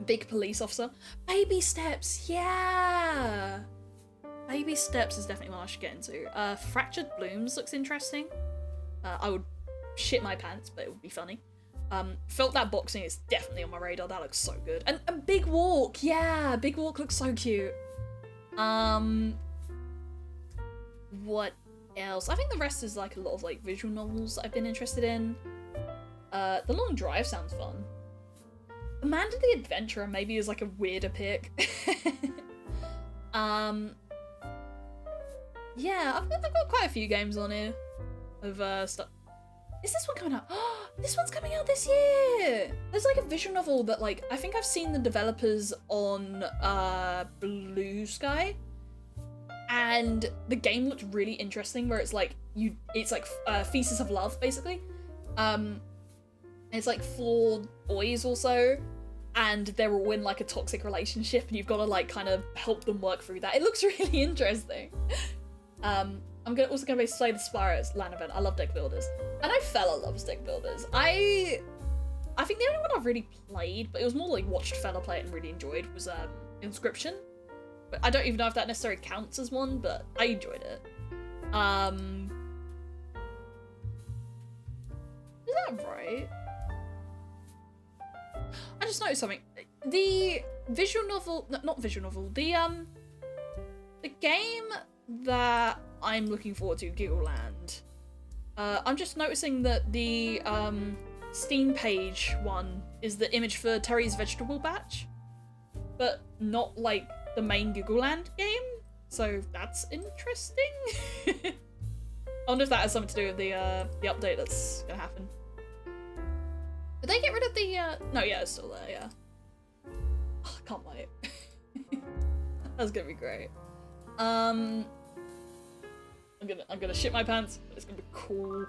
big police officer. Baby Steps, yeah! Baby Steps is definitely one I should get into. Fractured Blooms looks interesting. I would shit my pants, but it would be funny. Felt That Boxing is definitely on my radar, that looks so good. And Big Walk, yeah! Big Walk looks so cute. What else? I think the rest is like a lot of like visual novels that I've been interested in. The Long Drive sounds fun. Amanda the Adventurer maybe is like a weirder pick. Yeah, I've got quite a few games on here of stuff. Is this one coming out? Oh, this one's coming out this year! There's like a visual novel that like, I think I've seen the developers on Blue Sky, and the game looked really interesting where it's like, it's like Thesis of Love basically. It's like 4 boys or so, and they're all in like a toxic relationship and you've got to like kind of help them work through that. It looks really interesting. I'm also gonna be Slay the Spirits LAN event. I love deck builders. I know Fella loves deck builders. I think the only one I've really played, but it was more like watched Fella play it and really enjoyed, was Inscription. But I don't even know if that necessarily counts as one, but I enjoyed it. Is that right? I just noticed something. The visual novel, not visual novel, the game that I'm looking forward to, Giggleland. I'm just noticing that the Steam page one is the image for Terry's Vegetable Batch, but not like the main Giggleland game. So that's interesting. I wonder if that has something to do with the update that's gonna happen. Did they get rid of the no, yeah, it's still there, yeah. Oh, I can't wait. That's gonna be great. I'm gonna shit my pants, but it's gonna be cool.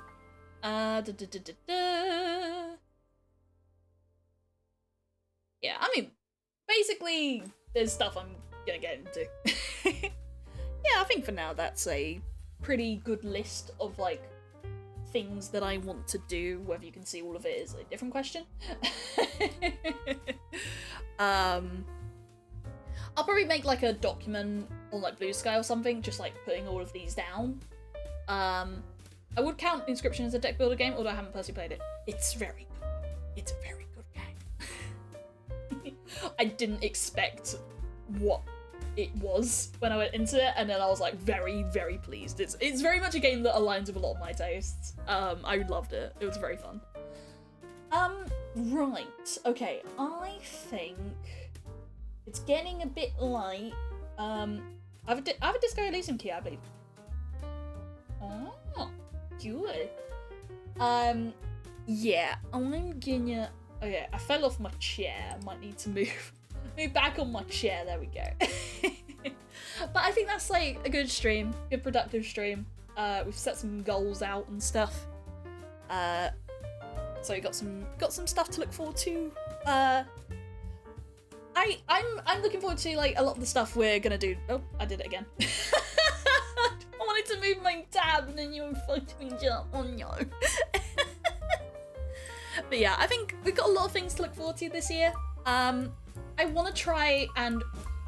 Yeah, I mean, basically, there's stuff I'm gonna get into. Yeah, I think for now that's a pretty good list of like things that I want to do. Whether you can see all of it is a different question. I'll probably make like a document on like Blue Sky or something, just like putting all of these down. I would count Inscription as a deck builder game, although I haven't personally played it. It's very good. It's a very good game. I didn't expect what it was when I went into it, and then I was like very, very pleased. It's very much a game that aligns with a lot of my tastes. I loved it. It was very fun. Right. Okay, I think it's getting a bit late. I have a Disco Elysium key, I believe. Oh, good. Yeah, I'm gonna... Okay, I fell off my chair. I might need to move back on my chair. There we go. But I think that's like a good stream, good productive stream. We've set some goals out and stuff. So we got some stuff to look forward to. I'm looking forward to like a lot of the stuff we're gonna do. Oh, I did it again. I wanted to move my tab and then you were fucking jump. Oh no. But yeah, I think we've got a lot of things to look forward to this year. I want to try and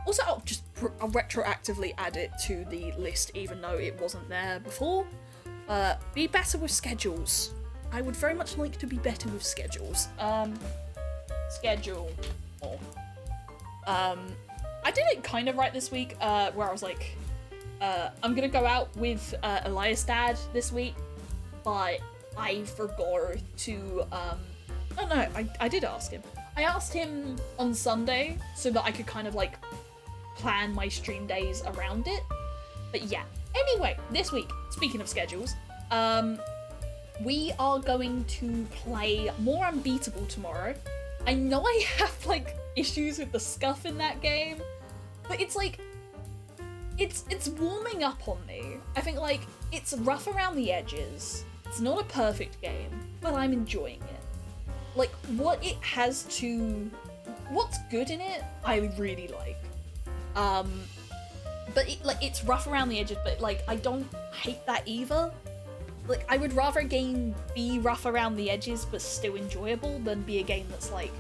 also I'll retroactively add it to the list, even though it wasn't there before. Be better with schedules. I would very much like to be better with schedules. Schedule. I did it kind of right this week, where I was like, I'm gonna go out with Elias' dad this week, but I forgot to, oh no, I did ask him. I asked him on Sunday so that I could kind of like plan my stream days around it. But yeah. Anyway, this week, speaking of schedules, we are going to play more Unbeatable tomorrow. I know I have like issues with the scuff in that game, but it's like it's warming up on me. I think like it's rough around the edges. It's not a perfect game, but I'm enjoying it. Like what's good in it, I really like. But it's rough around the edges, but like I don't hate that either. Like I would rather a game be rough around the edges but still enjoyable than be a game that's like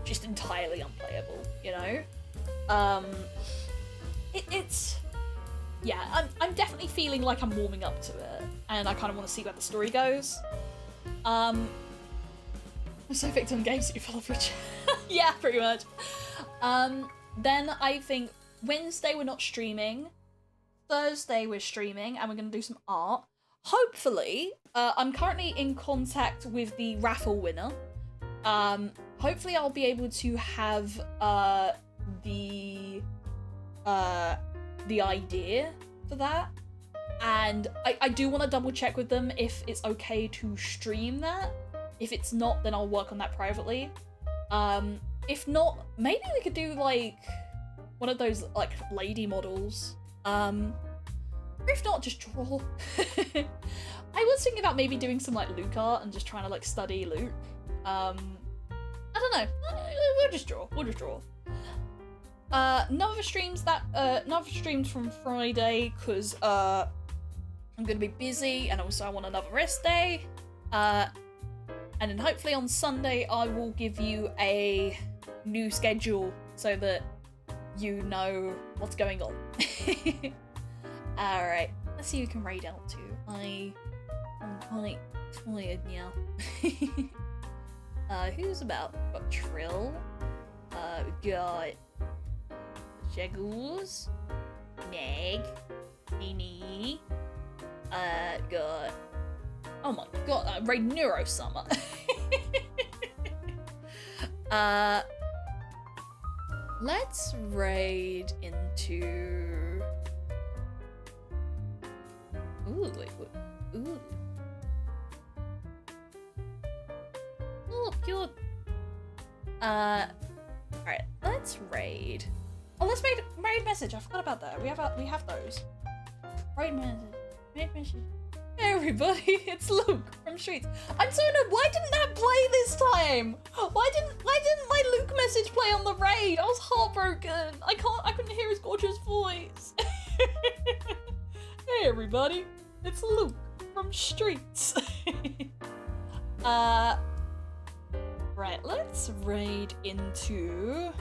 just entirely unplayable, you know? Yeah, I'm definitely feeling like I'm warming up to it, and I kind of want to see where the story goes. I'm so victim games that you follow which yeah, pretty much. Then I think Wednesday we're not streaming, Thursday we're streaming, and we're going to do some art. Hopefully, I'm currently in contact with the raffle winner. Hopefully I'll be able to have the idea for that, and I do want to double check with them if it's okay to stream that. If it's not, then I'll work on that privately. If not, maybe we could do like one of those like lady models. Or if not, just draw. I was thinking about maybe doing some like Luke art and just trying to like study Luke. I don't know. We'll just draw. None of the streams from Friday because I'm gonna be busy, and also I want another rest day. And then hopefully on Sunday I will give you a new schedule so that you know what's going on. Alright, let's see who we can raid out to. I'm quite tired now. Who's about? We've got Trill. We've got Shaggles. Meg. Nini. Got... Oh my god, raid Neuro Summer. Let's raid into... Ooh, wait. Ooh. Oh, cute. Alright, let's raid. Oh, let's raid message. I forgot about that. We have those. Raid message. Hey everybody, it's Luke from Streets. I'm so annoyed. Why didn't that play this time? Why didn't my Luke message play on the raid? I was heartbroken. I couldn't hear his gorgeous voice. Hey everybody, it's Luke from Streets. Right, let's raid into...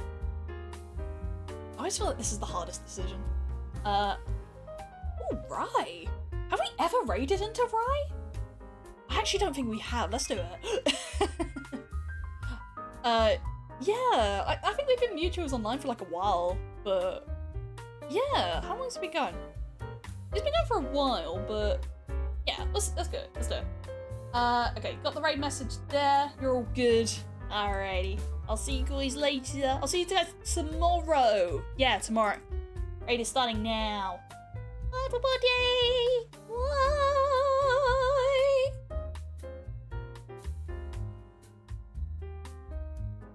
I always feel like this is the hardest decision. Ooh, Rye. Have we ever raided into Rye? I actually don't think we have. Let's do it. Yeah, I think we've been mutuals online for like a while, but yeah, how long has it been going? It's been going for a while, but yeah, let's do it. Let's do it. Okay, got the raid message there. You're all good. Alrighty. I'll see you guys later. I'll see you guys tomorrow. Yeah, tomorrow. Raid is starting now. Bye, everybody. Bye.